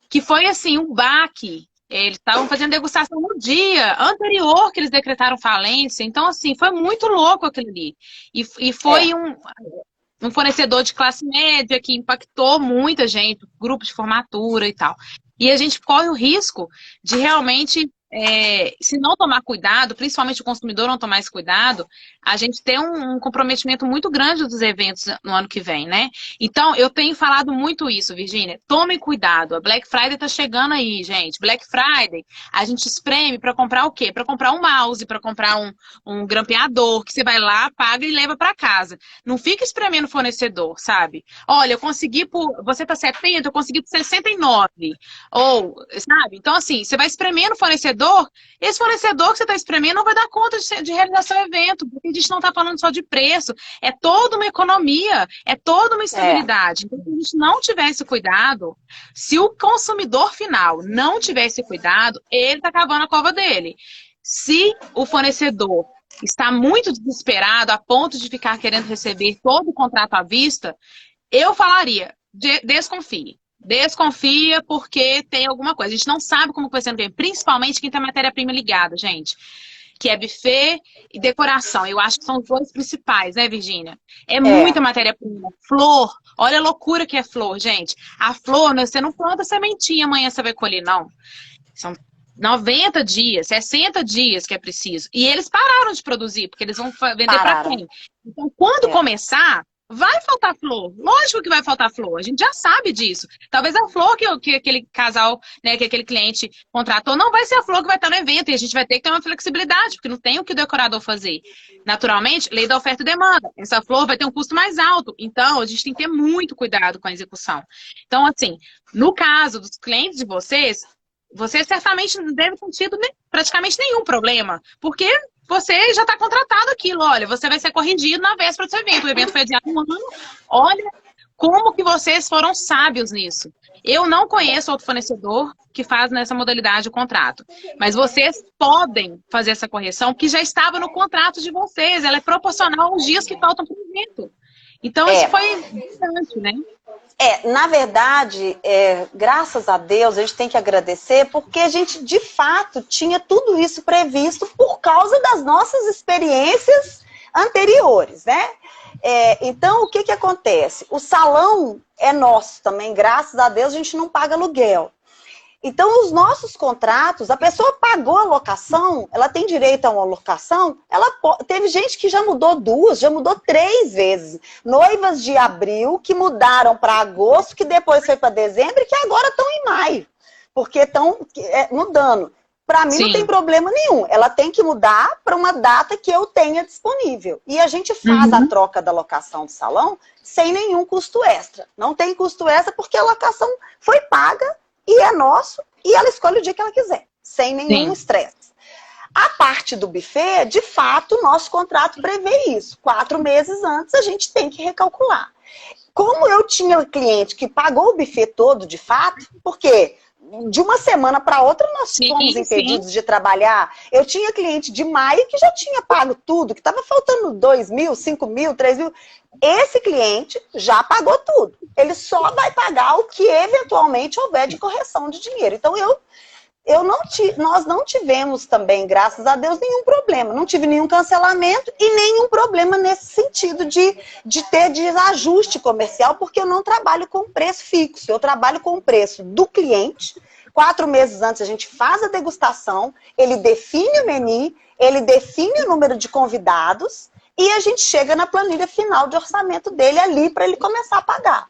Que foi assim, um baque. Eles estavam fazendo degustação no dia anterior que eles decretaram falência. Então, assim, foi muito louco aquilo ali. E foi um fornecedor de classe média que impactou muita gente, grupo de formatura e tal. E a gente corre o risco de realmente, se não tomar cuidado, principalmente o consumidor não tomar esse cuidado, a gente tem um comprometimento muito grande dos eventos no ano que vem, né? Então, eu tenho falado muito isso, Virgínia. Tomem cuidado. A Black Friday tá chegando aí, gente. Black Friday, a gente espreme para comprar o quê? Para comprar um mouse, para comprar um grampeador, que você vai lá, paga e leva para casa. Não fica espremendo o fornecedor, sabe? Olha, eu consegui você tá 70, eu consegui por 69. Ou, sabe? Então, assim, você vai espremendo o fornecedor esse fornecedor que você está espremendo não vai dar conta de realizar seu evento, porque a gente não está falando só de preço, é toda uma economia, é toda uma estabilidade. Então, se a gente não tiver esse cuidado, se o consumidor final não tiver esse cuidado, ele está cavando a cova dele. Se o fornecedor está muito desesperado a ponto de ficar querendo receber todo o contrato à vista, eu falaria, desconfie. Desconfia porque tem alguma coisa. A gente não sabe como vai ser no game, principalmente quem tem matéria-prima ligada, gente. Que é buffet e decoração. Eu acho que são os dois principais, né, Virgínia? É muita matéria-prima. Flor. Olha a loucura que é flor, gente. A flor, você não planta sementinha, amanhã você vai colher, não. São 90 dias, 60 dias que é preciso. E eles pararam de produzir, porque eles vão vender para quem? Então, quando começar, vai faltar flor. Lógico que vai faltar flor. A gente já sabe disso. Talvez a flor que aquele casal, né, que aquele cliente contratou, não vai ser a flor que vai estar no evento. E a gente vai ter que ter uma flexibilidade, porque não tem o que o decorador fazer. Naturalmente, lei da oferta e demanda. Essa flor vai ter um custo mais alto. Então, a gente tem que ter muito cuidado com a execução. Então, assim, no caso dos clientes de vocês certamente não deve ter tido praticamente nenhum problema. Porque você já está contratado aquilo, olha, você vai ser corrigido na véspera do seu evento. O evento foi adiado um ano. Olha como que vocês foram sábios nisso. Eu não conheço outro fornecedor que faz nessa modalidade o contrato. Mas vocês podem fazer essa correção, que já estava no contrato de vocês. Ela é proporcional aos dias que faltam para o evento. Então, isso foi importante, né? Na verdade, graças a Deus, a gente tem que agradecer, porque a gente, de fato, tinha tudo isso previsto por causa das nossas experiências anteriores, né? Então, o que acontece? O salão é nosso também, graças a Deus, a gente não paga aluguel. Então, os nossos contratos, a pessoa pagou a locação, ela tem direito a uma locação, teve gente que já mudou 2, já mudou 3 vezes. Noivas de abril que mudaram para agosto, que depois foi para dezembro e que agora estão em maio, porque estão mudando. Para mim não tem problema nenhum, ela tem que mudar para uma data que eu tenha disponível. E a gente faz a troca da locação do salão sem nenhum custo extra. Não tem custo extra porque a locação foi paga, e é nosso, e ela escolhe o dia que ela quiser, sem nenhum estresse. A parte do buffet, de fato, o nosso contrato prevê isso. 4 meses antes, a gente tem que recalcular. Como eu tinha cliente que pagou o buffet todo, de fato, porque de uma semana para outra nós fomos impedidos de trabalhar. Eu tinha cliente de maio que já tinha pago tudo, que estava faltando 2 mil, 5 mil, 3 mil. Esse cliente já pagou tudo. Ele só vai pagar o que eventualmente houver de correção de dinheiro. Então, nós não tivemos também, graças a Deus, nenhum problema. Não tive nenhum cancelamento e nenhum problema nesse sentido de ter desajuste comercial, porque eu não trabalho com preço fixo. Eu trabalho com o preço do cliente. 4 meses antes a gente faz a degustação, ele define o menu, ele define o número de convidados, e a gente chega na planilha final de orçamento dele ali para ele começar a pagar.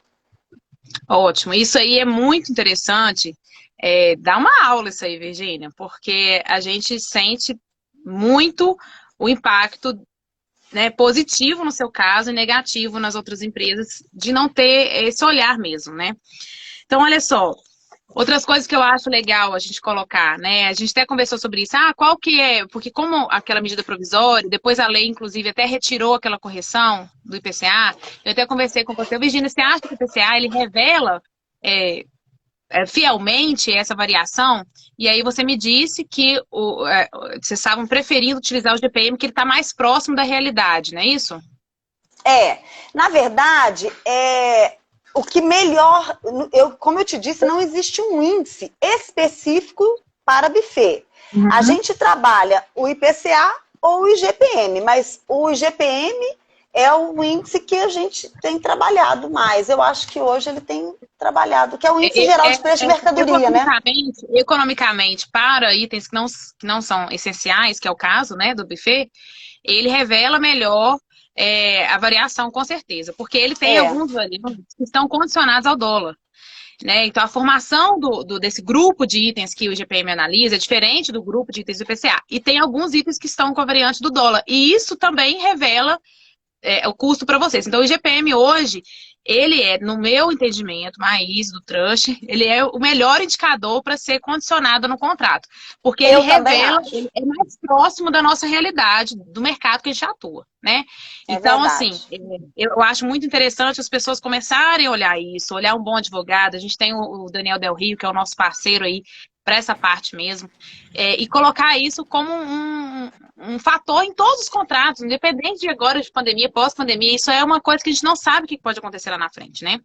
Ótimo. Isso aí é muito interessante. Dá uma aula isso aí, Virgínia, porque a gente sente muito o impacto, né, positivo no seu caso e negativo nas outras empresas de não ter esse olhar mesmo, né? Então, olha só. Outras coisas que eu acho legal a gente colocar, né? A gente até conversou sobre isso. Qual que é? Porque como aquela medida provisória, depois a lei, inclusive, até retirou aquela correção do IPCA, eu até conversei com você. Virgínia, você acha que o IPCA, ele revela fielmente essa variação? E aí você me disse que vocês estavam preferindo utilizar o GPM, que ele está mais próximo da realidade, não é isso? Na verdade, o que melhor, como eu te disse, não existe um índice específico para buffet. A gente trabalha o IPCA ou o IGPM, mas o IGPM é o índice que a gente tem trabalhado mais. Eu acho que hoje ele tem trabalhado, que é o índice geral de preço de mercadoria, né? Economicamente, para itens que não são essenciais, que é o caso, né, do buffet, ele revela melhor a variação, com certeza, porque ele tem alguns valores que estão condicionados ao dólar, né? Então, a formação desse grupo de itens que o IGPM analisa é diferente do grupo de itens do IPCA. E tem alguns itens que estão com a variante do dólar. E isso também revela o custo para vocês. Então, o IGPM hoje, ele é, no meu entendimento, mais do Trust, ele é o melhor indicador para ser condicionado no contrato. Porque ele revela, ele é mais próximo da nossa realidade, do mercado que a gente atua, né? Então, assim, eu acho muito interessante as pessoas começarem a olhar isso, olhar um bom advogado. A gente tem o Daniel Del Rio, que é o nosso parceiro aí, para essa parte mesmo, e colocar isso como um fator em todos os contratos, independente de agora de pandemia, pós-pandemia, isso é uma coisa que a gente não sabe o que pode acontecer lá na frente, né?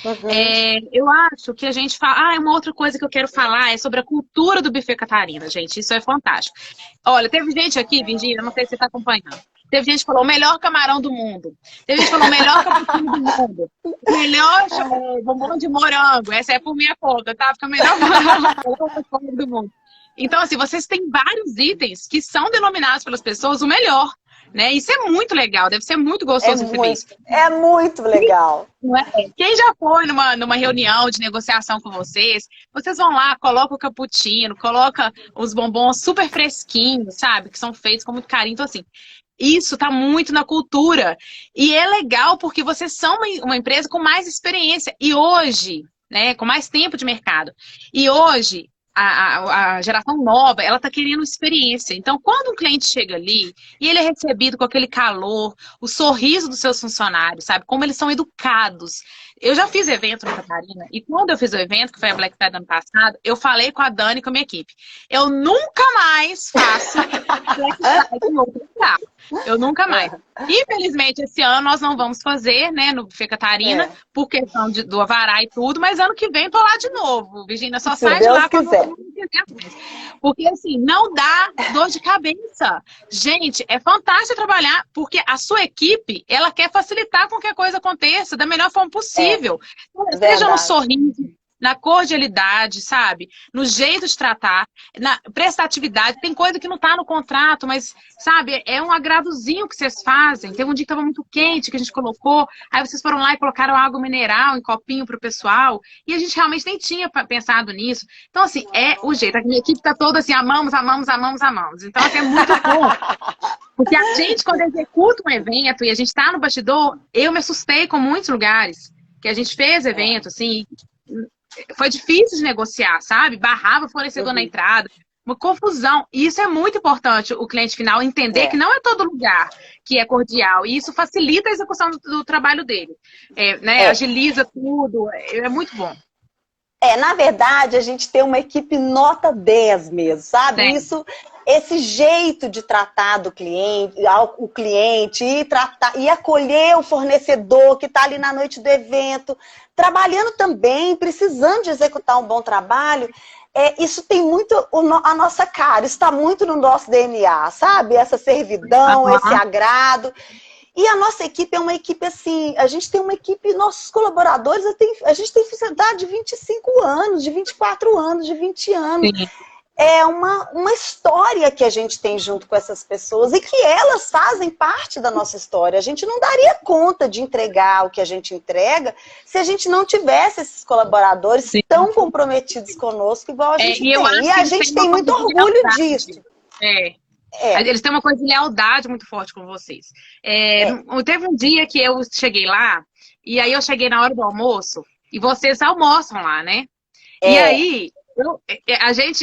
Uhum. Eu acho que a gente fala... uma outra coisa que eu quero falar é sobre a cultura do Buffet Catarina, gente, isso é fantástico. Olha, teve gente aqui, Virgínia, não sei se você está acompanhando, teve gente que falou o melhor camarão do mundo. Teve gente que falou o melhor cappuccino do mundo. O melhor bombom de morango. Essa é por minha conta, tá? Porque o melhor bombom do mundo. Então, assim, vocês têm vários itens que são denominados pelas pessoas o melhor. Né? Isso é muito legal, deve ser muito gostoso receber isso. É muito legal. Quem já foi numa reunião de negociação com vocês vão lá, coloca o cappuccino, coloca os bombons super fresquinhos, sabe? Que são feitos com muito carinho. Então, assim, isso tá muito na cultura. E é legal porque vocês são uma empresa com mais experiência. E hoje, né, com mais tempo de mercado. E hoje, a geração nova, ela tá querendo experiência. Então, quando um cliente chega ali e ele é recebido com aquele calor, o sorriso dos seus funcionários, sabe? Como eles são educados. Eu já fiz evento na Catarina, e quando eu fiz o evento, que foi a Black Friday do ano passado, eu falei com a Dani e com a minha equipe. Eu nunca mais faço Black Friday em outro lugar. Eu nunca mais. Infelizmente, esse ano nós não vamos fazer, né, no Buffet Catarina, por questão do Avará e tudo, mas ano que vem tô lá de novo. Virgínia, só sai de lá quando eu quiser. Porque, assim, não dá dor de cabeça. Gente, é fantástico trabalhar, porque a sua equipe, ela quer facilitar com que a coisa aconteça da melhor forma possível. Seja no sorriso, na cordialidade, sabe? No jeito de tratar, na prestatividade. Tem coisa que não tá no contrato, mas, sabe, é um agradozinho que vocês fazem. Tem um dia que tava muito quente, que a gente colocou, aí vocês foram lá e colocaram água mineral em copinho pro pessoal, e a gente realmente nem tinha pensado nisso. Então, assim, é o jeito. A minha equipe tá toda assim, amamos, amamos, amamos, amamos. Então, assim, é muito bom. Porque a gente, quando executa um evento e a gente tá no bastidor, eu me assustei com muitos lugares que a gente fez evento, assim, foi difícil de negociar, sabe? Barrava o fornecedor na entrada, uma confusão. E isso é muito importante, o cliente final entender que não é todo lugar que é cordial. E isso facilita a execução do trabalho dele. Né? Agiliza tudo, é muito bom. Na verdade, a gente tem uma equipe nota 10 mesmo, sabe? Esse jeito de tratar o cliente e acolher o fornecedor que está ali na noite do evento, trabalhando também, precisando de executar um bom trabalho, isso tem muito a nossa cara, isso está muito no nosso DNA, sabe? Essa servidão, esse agrado. E a nossa equipe é uma equipe assim, a gente tem uma equipe, nossos colaboradores, a gente tem funcionário de 25 anos, de 24 anos, de 20 anos. Sim. É uma história que a gente tem junto com essas pessoas e que elas fazem parte da nossa história. A gente não daria conta de entregar o que a gente entrega se a gente não tivesse esses colaboradores tão comprometidos conosco igual a gente tem. E a gente tem muito orgulho disso. Eles têm uma coisa de lealdade muito forte com vocês. Teve um dia que eu cheguei lá, e aí eu cheguei na hora do almoço, e vocês almoçam lá, né? E aí,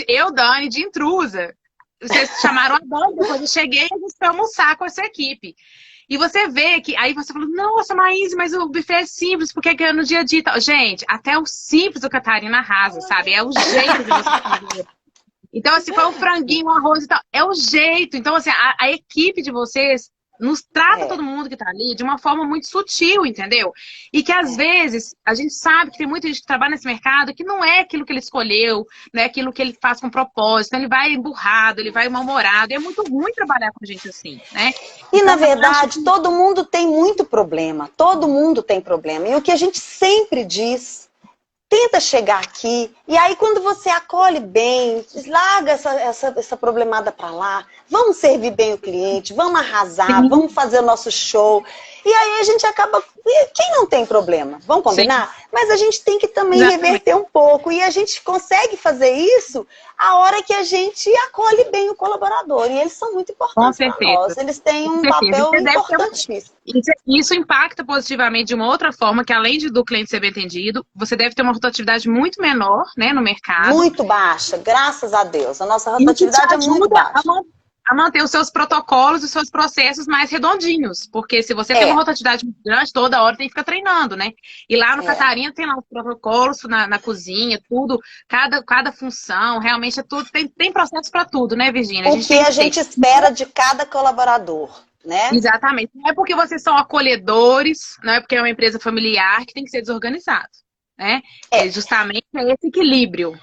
eu, Dani, de intrusa, vocês chamaram a Dani, depois eu cheguei e a gente foi almoçar com essa equipe. E você vê que, aí você falou, nossa, Maíse, mas o buffet é simples, porque é no dia a dia. Gente, até o simples do Catarina arrasa, sabe? É o jeito de você fazer. Então, assim, foi um franguinho, um arroz e tal. É o jeito. Então, assim, a equipe de vocês nos trata todo mundo que tá ali de uma forma muito sutil, entendeu? E que, às vezes, a gente sabe que tem muita gente que trabalha nesse mercado que não é aquilo que ele escolheu, não é aquilo que ele faz com propósito. Ele vai emburrado, ele vai mal-humorado. E é muito ruim trabalhar com gente assim, né? E, então, na verdade, todo mundo tem muito problema. Todo mundo tem problema. E o que a gente sempre diz... Tenta chegar aqui, e aí quando você acolhe bem, larga essa problemada para lá, vamos servir bem o cliente, vamos arrasar, vamos fazer o nosso show. E aí a gente acaba... Quem não tem problema? Vamos combinar? Sim. Mas a gente tem que também reverter um pouco. E a gente consegue fazer isso a hora que a gente acolhe bem o colaborador. E eles são muito importantes para nós. Eles têm um papel importantíssimo. Isso impacta positivamente de uma outra forma, que além do cliente ser bem atendido, você deve ter uma rotatividade muito menor, né, no mercado. Muito baixa, graças a Deus. A nossa rotatividade é muito baixa. A manter os seus protocolos e os seus processos mais redondinhos. Porque se você tem uma rotatividade muito grande, toda hora tem que ficar treinando, né? E lá no Catarina tem lá os protocolos na cozinha, tudo, cada função, realmente é tudo, tem processo para tudo, né, Virgínia? O que a gente espera de cada colaborador, né? Exatamente. Não é porque vocês são acolhedores, não é porque é uma empresa familiar que tem que ser desorganizado, né? Justamente esse equilíbrio.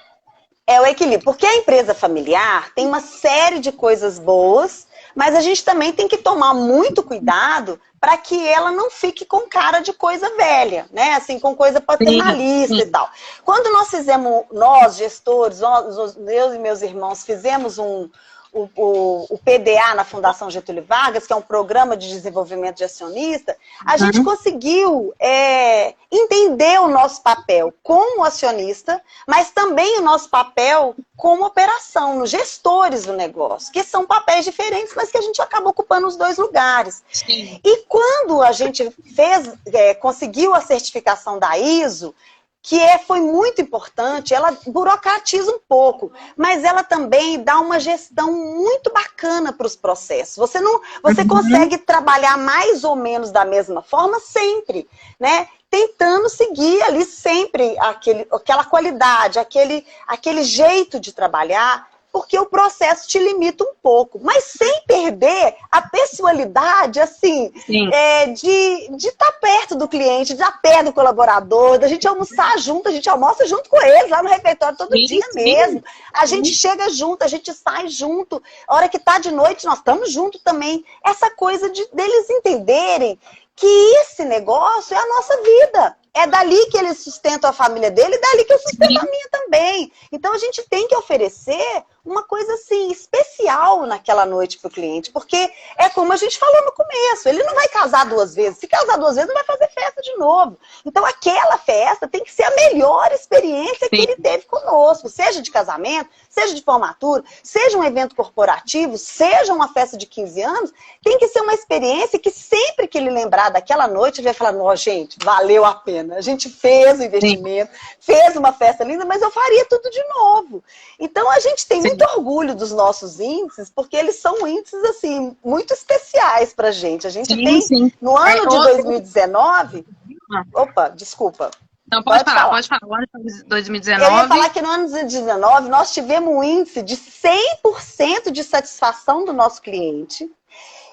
É o equilíbrio, porque a empresa familiar tem uma série de coisas boas, mas a gente também tem que tomar muito cuidado para que ela não fique com cara de coisa velha, né? Assim, com coisa paternalista e tal. Quando nós gestores, eu e meus irmãos fizemos o PDA na Fundação Getúlio Vargas, que é um programa de desenvolvimento de acionista, a gente conseguiu entender o nosso papel como acionista, mas também o nosso papel como operação, nos gestores do negócio, que são papéis diferentes, mas que a gente acaba ocupando os dois lugares. Sim. E quando a gente conseguiu a certificação da ISO, que foi muito importante, ela burocratiza um pouco, mas ela também dá uma gestão muito bacana para os processos. Você consegue trabalhar mais ou menos da mesma forma sempre, né? Tentando seguir ali sempre aquela qualidade, aquele jeito de trabalhar, porque o processo te limita um pouco, mas sem perder a pessoalidade, assim, de estar perto do cliente, de estar perto do colaborador, da gente almoçar junto, a gente almoça junto com eles lá no refeitório todo dia mesmo. A gente chega junto, a gente sai junto. A hora que tá de noite, nós estamos juntos também. Essa coisa deles entenderem que esse negócio é a nossa vida. É dali que eles sustentam a família dele e dali que eu sustento a minha também. Então a gente tem que oferecer uma coisa assim, especial naquela noite para o cliente, porque é como a gente falou no começo, ele não vai casar 2 vezes, se casar 2 vezes não vai fazer festa de novo. Então aquela festa tem que ser a melhor experiência que ele teve conosco, seja de casamento, seja de formatura, seja um evento corporativo, seja uma festa de 15 anos, tem que ser uma experiência que sempre que ele lembrar daquela noite, ele vai falar, não, gente, valeu a pena, a gente fez o investimento, fez uma festa linda, mas eu faria tudo de novo. Então a gente tem muito orgulho dos nossos índices, porque eles são índices, assim, muito especiais pra gente. A gente tem, no ano de 2019... Opa, desculpa. Não, pode falar. O ano de 2019... Eu ia falar que no ano de 2019 nós tivemos um índice de 100% de satisfação do nosso cliente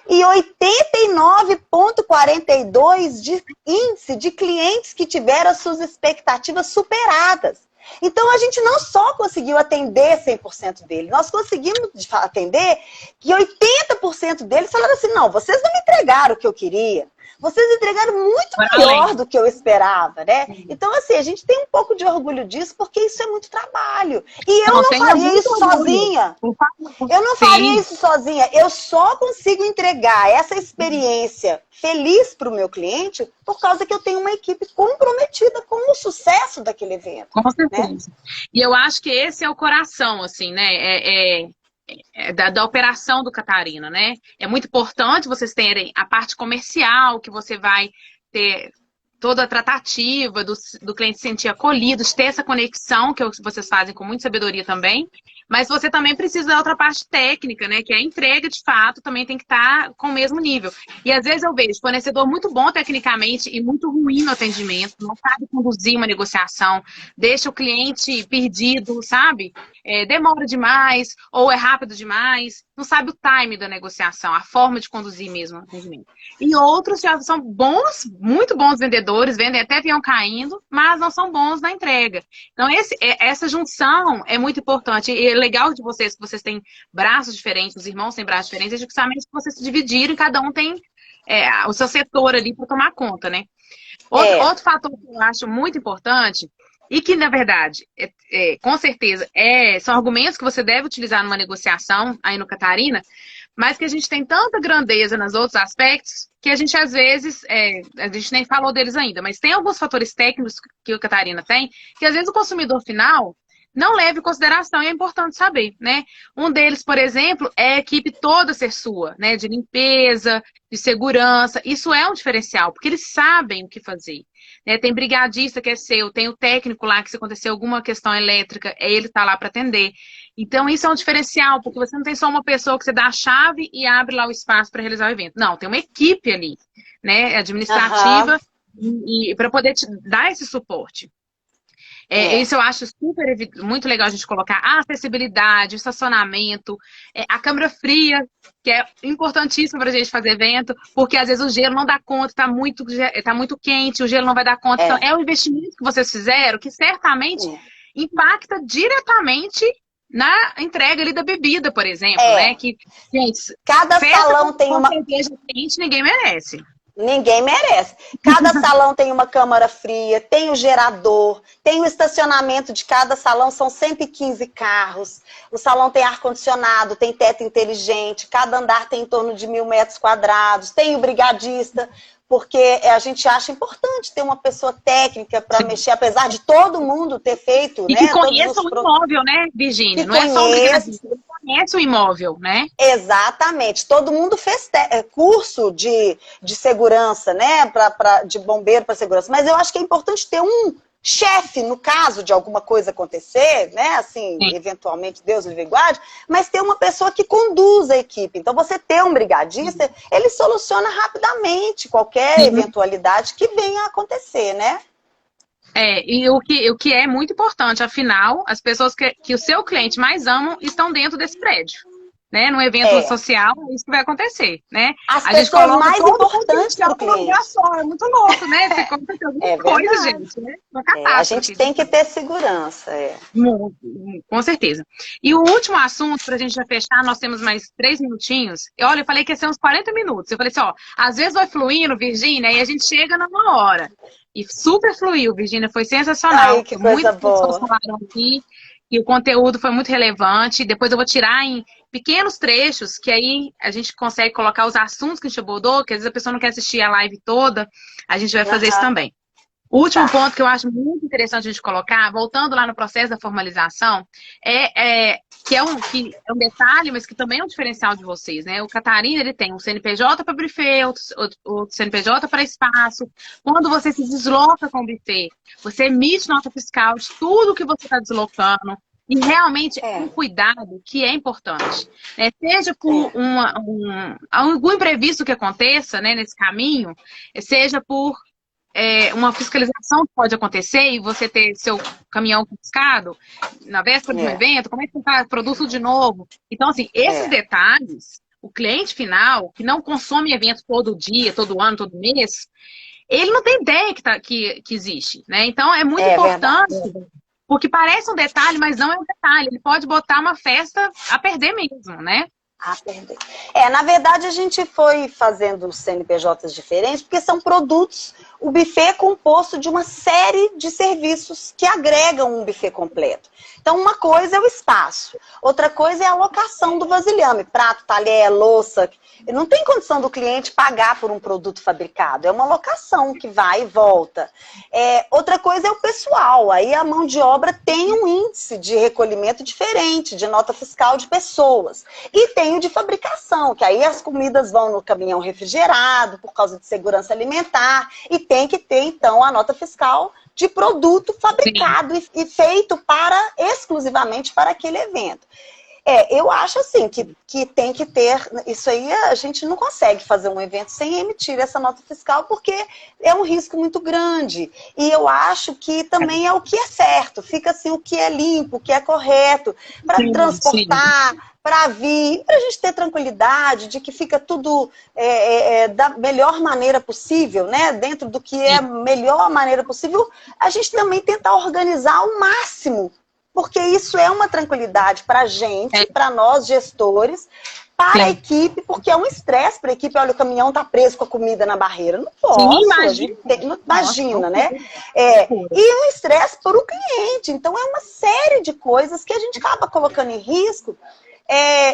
e 89,42% de índice de clientes que tiveram as suas expectativas superadas. Então, a gente não só conseguiu atender 100% dele, nós conseguimos atender que 80% deles falaram assim, não, vocês não me entregaram o que eu queria, vocês entregaram muito melhor do que eu esperava, né? Então, assim, a gente tem um pouco de orgulho disso, porque isso é muito trabalho. E eu não faria isso sozinha. Eu não faria isso sozinha. Eu só consigo entregar essa experiência feliz para o meu cliente por causa que eu tenho uma equipe comprometida com o sucesso daquele evento. Com certeza. Né? E eu acho que esse é o coração, assim, né? Da operação do Catarina, né? É muito importante vocês terem a parte comercial, que você vai ter toda a tratativa do cliente se sentir acolhido, de ter essa conexão que vocês fazem com muita sabedoria também, mas você também precisa da outra parte técnica, né? Que é a entrega, de fato, também tem que estar com o mesmo nível. E às vezes eu vejo fornecedor muito bom tecnicamente e muito ruim no atendimento, não sabe conduzir uma negociação, deixa o cliente perdido, sabe? Demora demais, ou é rápido demais, não sabe o time da negociação, a forma de conduzir mesmo o atendimento. E outros já são bons, muito bons vendedores, vendem até avião caindo, mas não são bons na entrega. Então, essa junção é muito importante. E é legal de vocês, que vocês têm braços diferentes, os irmãos têm braços diferentes, é justamente que vocês se dividiram e cada um tem o seu setor ali para tomar conta, né? Outro fator que eu acho muito importante e que, na verdade, com certeza, são argumentos que você deve utilizar numa negociação aí no Catarina, mas que a gente tem tanta grandeza nos outros aspectos que a gente, às vezes, a gente nem falou deles ainda, mas tem alguns fatores técnicos que o Catarina tem, que às vezes o consumidor final não leva em consideração e é importante saber, né? Um deles, por exemplo, é a equipe toda ser sua, né? De limpeza, de segurança. Isso é um diferencial, porque eles sabem o que fazer. Né? Tem brigadista que é seu, tem o técnico lá que se acontecer alguma questão elétrica, ele está lá para atender. Então, isso é um diferencial, porque você não tem só uma pessoa que você dá a chave e abre lá o espaço para realizar o evento. Não, tem uma equipe ali, né? Administrativa, e para poder te dar esse suporte. Isso eu acho muito legal a gente colocar a acessibilidade, o estacionamento, a câmara fria, que é importantíssimo para a gente fazer evento, porque às vezes o gelo não dá conta, está muito quente, o gelo não vai dar conta. Então, é o investimento que vocês fizeram que certamente impacta diretamente na entrega ali da bebida, por exemplo, né? Que, gente, cada salão tem uma cerveja quente, ninguém merece. Ninguém merece. Cada salão tem uma câmara fria, tem o gerador, tem o estacionamento de cada salão, são 115 carros. O salão tem ar-condicionado, tem teto inteligente, cada andar tem em torno de 1.000 metros quadrados, tem o brigadista, porque a gente acha importante ter uma pessoa técnica para mexer, apesar de todo mundo ter feito... E que conheça o imóvel, né, Virgínia? Não é só o brigadista, conhece o imóvel, né? Exatamente. Todo mundo fez curso de segurança, né? De bombeiro para segurança. Mas eu acho que é importante ter um chefe, no caso de alguma coisa acontecer, né? Assim, eventualmente, Deus livre e guarde, mas ter uma pessoa que conduz a equipe. Então, você ter um brigadista, ele soluciona rapidamente qualquer eventualidade que venha a acontecer, né? E o que é muito importante, afinal, as pessoas que o seu cliente mais ama estão dentro desse prédio, né? Num evento social, é isso que vai acontecer, né? As pessoas mais importantes para o cliente. Só, é muito louco, né? Você conta alguma coisa, gente, né? A gente tem que ter segurança, Com certeza. E o último assunto, para a gente já fechar, nós temos mais 3 minutinhos. Olha, eu falei que ia ser uns 40 minutos. Eu falei assim, ó, às vezes vai fluindo, Virgínia, e a gente chega numa hora. E super fluiu, Virgínia, foi sensacional. Ai, que coisa boa. Pessoas falaram aqui e o conteúdo foi muito relevante. Depois eu vou tirar em pequenos trechos, que aí a gente consegue colocar os assuntos que a gente abordou, que às vezes a pessoa não quer assistir a live toda, a gente vai fazer isso também. O último ponto que eu acho muito interessante a gente colocar, voltando lá no processo da formalização, que é um detalhe, mas que também é um diferencial de vocês, né? O Catarina, ele tem um CNPJ para buffet, outro CNPJ para espaço. Quando você se desloca com o buffet, você emite nota fiscal de tudo que você está deslocando. E realmente é um cuidado que é importante. Né? Seja por algum imprevisto que aconteça, né, nesse caminho, seja por uma fiscalização que pode acontecer e você ter seu caminhão confiscado na véspera de um evento, como é que você produz de novo? Então, assim, esses detalhes, o cliente final, que não consome evento todo dia, todo ano, todo mês, ele não tem ideia que existe, né? Então, é muito importante, porque parece um detalhe, mas não é um detalhe. Ele pode botar uma festa a perder mesmo, né? A perder. Na verdade, a gente foi fazendo CNPJs diferentes, porque são produtos. O buffet é composto de uma série de serviços que agregam um buffet completo. Então, uma coisa é o espaço, outra coisa é a locação do vasilhame, prato, talher, louça. Não tem condição do cliente pagar por um produto fabricado, é uma locação que vai e volta. Outra coisa é o pessoal, aí a mão de obra tem um índice de recolhimento diferente, de nota fiscal de pessoas. E tem o de fabricação, que aí as comidas vão no caminhão refrigerado, por causa de segurança alimentar, e tem que ter, então, a nota fiscal de produto fabricado e feito exclusivamente para aquele evento. Eu acho assim que tem que ter, isso aí a gente não consegue fazer um evento sem emitir essa nota fiscal, porque é um risco muito grande. E eu acho que também é o que é certo, fica assim o que é limpo, o que é correto, para transportar, para vir, para a gente ter tranquilidade de que fica tudo da melhor maneira possível, né? Dentro do que é a melhor maneira possível, a gente também tentar organizar ao máximo, porque isso é uma tranquilidade para a gente, para nós gestores, para a equipe, porque é um estresse para a equipe. Olha, o caminhão está preso com a comida na barreira. Não posso. Sim, imagina. Imagina, né? Nossa, e um estresse para o cliente. Então, é uma série de coisas que a gente acaba colocando em risco.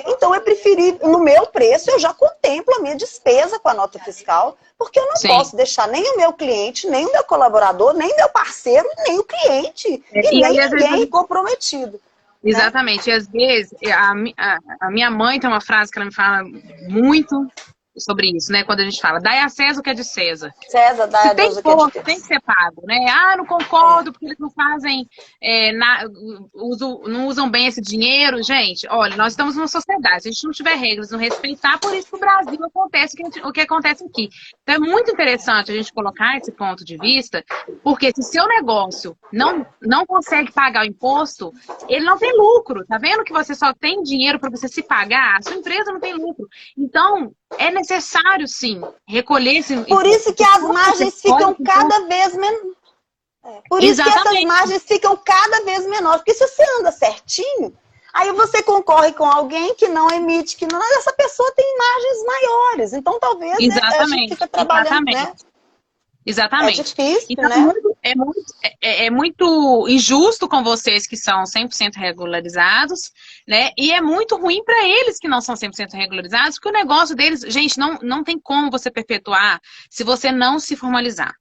Então, eu preferi, no meu preço, eu já contemplo a minha despesa com a nota fiscal, porque eu não posso deixar nem o meu cliente, nem o meu colaborador, nem o meu parceiro, nem o cliente, e nem ninguém comprometido. Exatamente. Né? E às vezes, a minha mãe tem uma frase que ela me fala muito sobre isso, né? Quando a gente fala, dai a César o que é de César. César, dai a Deus o que é de Deus. Tem que ser pago, né? Ah, não concordo, porque eles não fazem, não usam bem esse dinheiro. Gente, olha, nós estamos numa sociedade, se a gente não tiver regras, não respeitar, por isso que o Brasil acontece o que acontece aqui. Então é muito interessante a gente colocar esse ponto de vista, porque se seu negócio não consegue pagar o imposto, ele não tem lucro. Tá vendo que você só tem dinheiro para você se pagar? A sua empresa não tem lucro. Então, é necessário, sim, recolher esse... Por isso que as margens ficam cada vez menores. Por isso que essas margens ficam cada vez menores. Porque se você anda certinho, aí você concorre com alguém que não emite, que não... Essa pessoa tem margens maiores. Então, talvez a gente fica trabalhando, né? Exatamente. É difícil, então, né? É muito injusto com vocês que são 100% regularizados, né? E é muito ruim para eles que não são 100% regularizados, porque o negócio deles, gente, não tem como você perpetuar se você não se formalizar.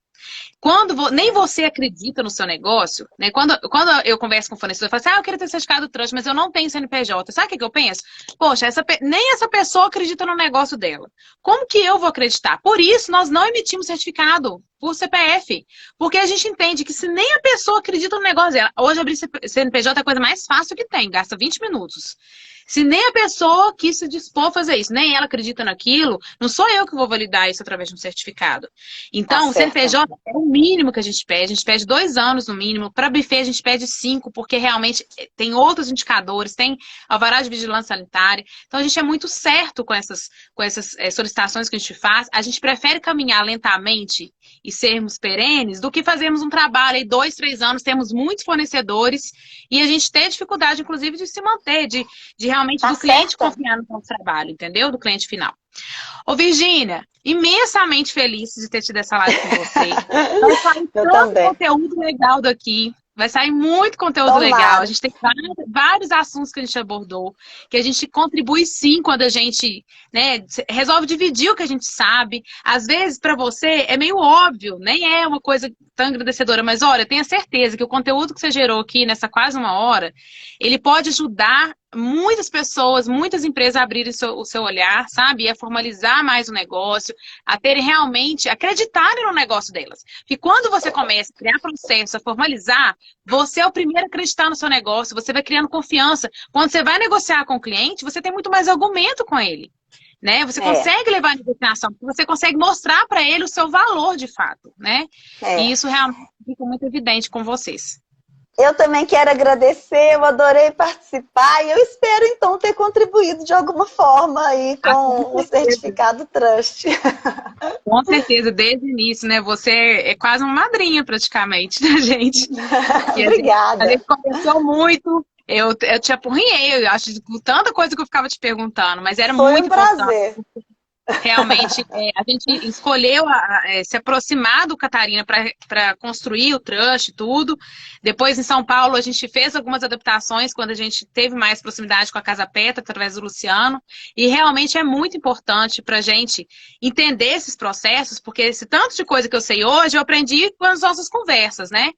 Nem você acredita no seu negócio, né? Quando eu converso com o fornecedor, eu falo assim, eu queria ter certificado trust, mas eu não tenho CNPJ. Sabe o que eu penso? Poxa, nem essa pessoa acredita no negócio dela. Como que eu vou acreditar? Por isso, nós não emitimos certificado por CPF. Porque a gente entende que se nem a pessoa acredita no negócio dela, hoje abrir CNPJ é a coisa mais fácil que tem, gasta 20 minutos. Se nem a pessoa quis se dispor a fazer isso, nem ela acredita naquilo, não sou eu que vou validar isso através de um certificado. Então, o CNPJ é o mínimo que a gente pede 2 anos no mínimo. Para buffet a gente pede 5, porque realmente tem outros indicadores, tem alvará de vigilância sanitária. Então, a gente é muito certo com essas solicitações que a gente faz. A gente prefere caminhar lentamente e sermos perenes do que fazermos um trabalho aí 2, 3 anos, temos muitos fornecedores e a gente ter dificuldade, inclusive, de se manter, de realmente do cliente confiar no nosso trabalho, entendeu? Do cliente final. Ô, Virgínia, imensamente feliz de ter tido essa live com você. Vai sair tanto conteúdo legal daqui. Vai sair muito conteúdo legal. A gente tem vários assuntos que a gente abordou, que a gente contribui sim quando a gente, né, resolve dividir o que a gente sabe. Às vezes, para você, é meio óbvio, nem é uma coisa tão agradecedora, mas olha, tenha certeza que o conteúdo que você gerou aqui nessa quase 1 hora, ele pode ajudar muitas pessoas, muitas empresas a abrirem o seu olhar, sabe? E a formalizar mais o negócio, a terem realmente, acreditarem no negócio delas. Porque quando você começa a criar processo, a formalizar, você é o primeiro a acreditar no seu negócio, você vai criando confiança. Quando você vai negociar com o cliente, você tem muito mais argumento com ele. Né? Você consegue levar a negociação, porque você consegue mostrar para ele o seu valor de fato, né? E isso realmente fica muito evidente com vocês. Eu também quero agradecer, eu adorei participar e eu espero, então, ter contribuído de alguma forma aí com o certificado Trust. Com certeza, desde o início, né? Você é quase uma madrinha, praticamente, da gente. Obrigada. A gente conversou muito, eu te apurrinhei, eu acho, com tanta coisa que eu ficava te perguntando, mas era muito importante. Foi um prazer. Realmente, a gente escolheu se aproximar do Catarina para construir o Trust e tudo. Depois, em São Paulo, a gente fez algumas adaptações quando a gente teve mais proximidade com a Casa Petra, através do Luciano. E realmente é muito importante para a gente entender esses processos, porque esse tanto de coisa que eu sei hoje, eu aprendi com as nossas conversas, né?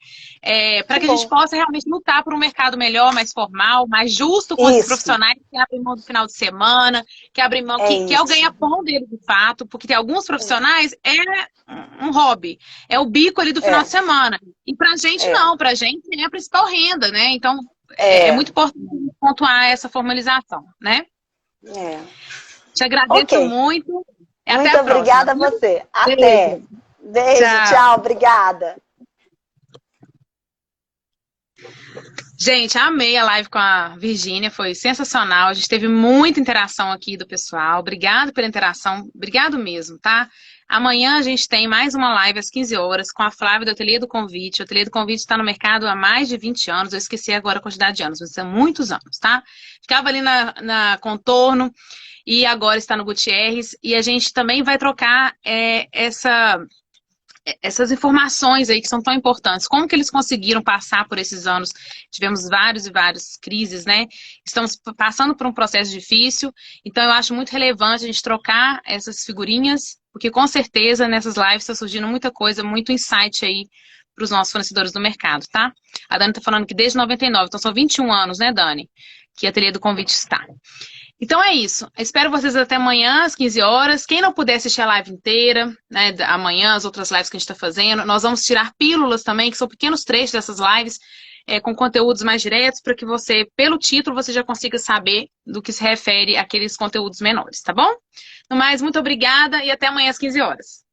Para que a gente possa realmente lutar por um mercado melhor, mais formal, mais justo com os profissionais que abrem mão do final de semana, que abrem mão, que é o ganha-pão dele de fato, porque tem alguns profissionais, um hobby, é o bico ali do final de semana. E pra gente não, pra gente é a principal renda, né? Então, é muito importante pontuar essa formalização, né? Te agradeço muito. Muito obrigada a você. Até. Beijo, tchau, obrigada. Gente, amei a live com a Virgínia, foi sensacional. A gente teve muita interação aqui do pessoal. Obrigado pela interação, obrigado mesmo, tá? Amanhã a gente tem mais uma live às 15 horas com a Flávia do Ateliê do Convite. O Ateliê do Convite está no mercado há mais de 20 anos. Eu esqueci agora a quantidade de anos, mas são muitos anos, tá? Ficava ali na Contorno e agora está no Gutierrez. E a gente também vai trocar essas informações aí que são tão importantes. Como que eles conseguiram passar por esses anos? Tivemos vários e várias crises, né? Estamos passando por um processo difícil, então eu acho muito relevante a gente trocar essas figurinhas, porque com certeza nessas lives está surgindo muita coisa, muito insight aí para os nossos fornecedores do mercado, tá? A Dani está falando que desde 99, então são 21 anos, né, Dani? Que a Ateliê do Convite está. Então é isso. Espero vocês até amanhã, às 15 horas. Quem não puder assistir a live inteira, né, amanhã, as outras lives que a gente está fazendo, nós vamos tirar pílulas também, que são pequenos trechos dessas lives, com conteúdos mais diretos, para que você, pelo título, você já consiga saber do que se refere àqueles conteúdos menores, tá bom? No mais, muito obrigada e até amanhã às 15 horas.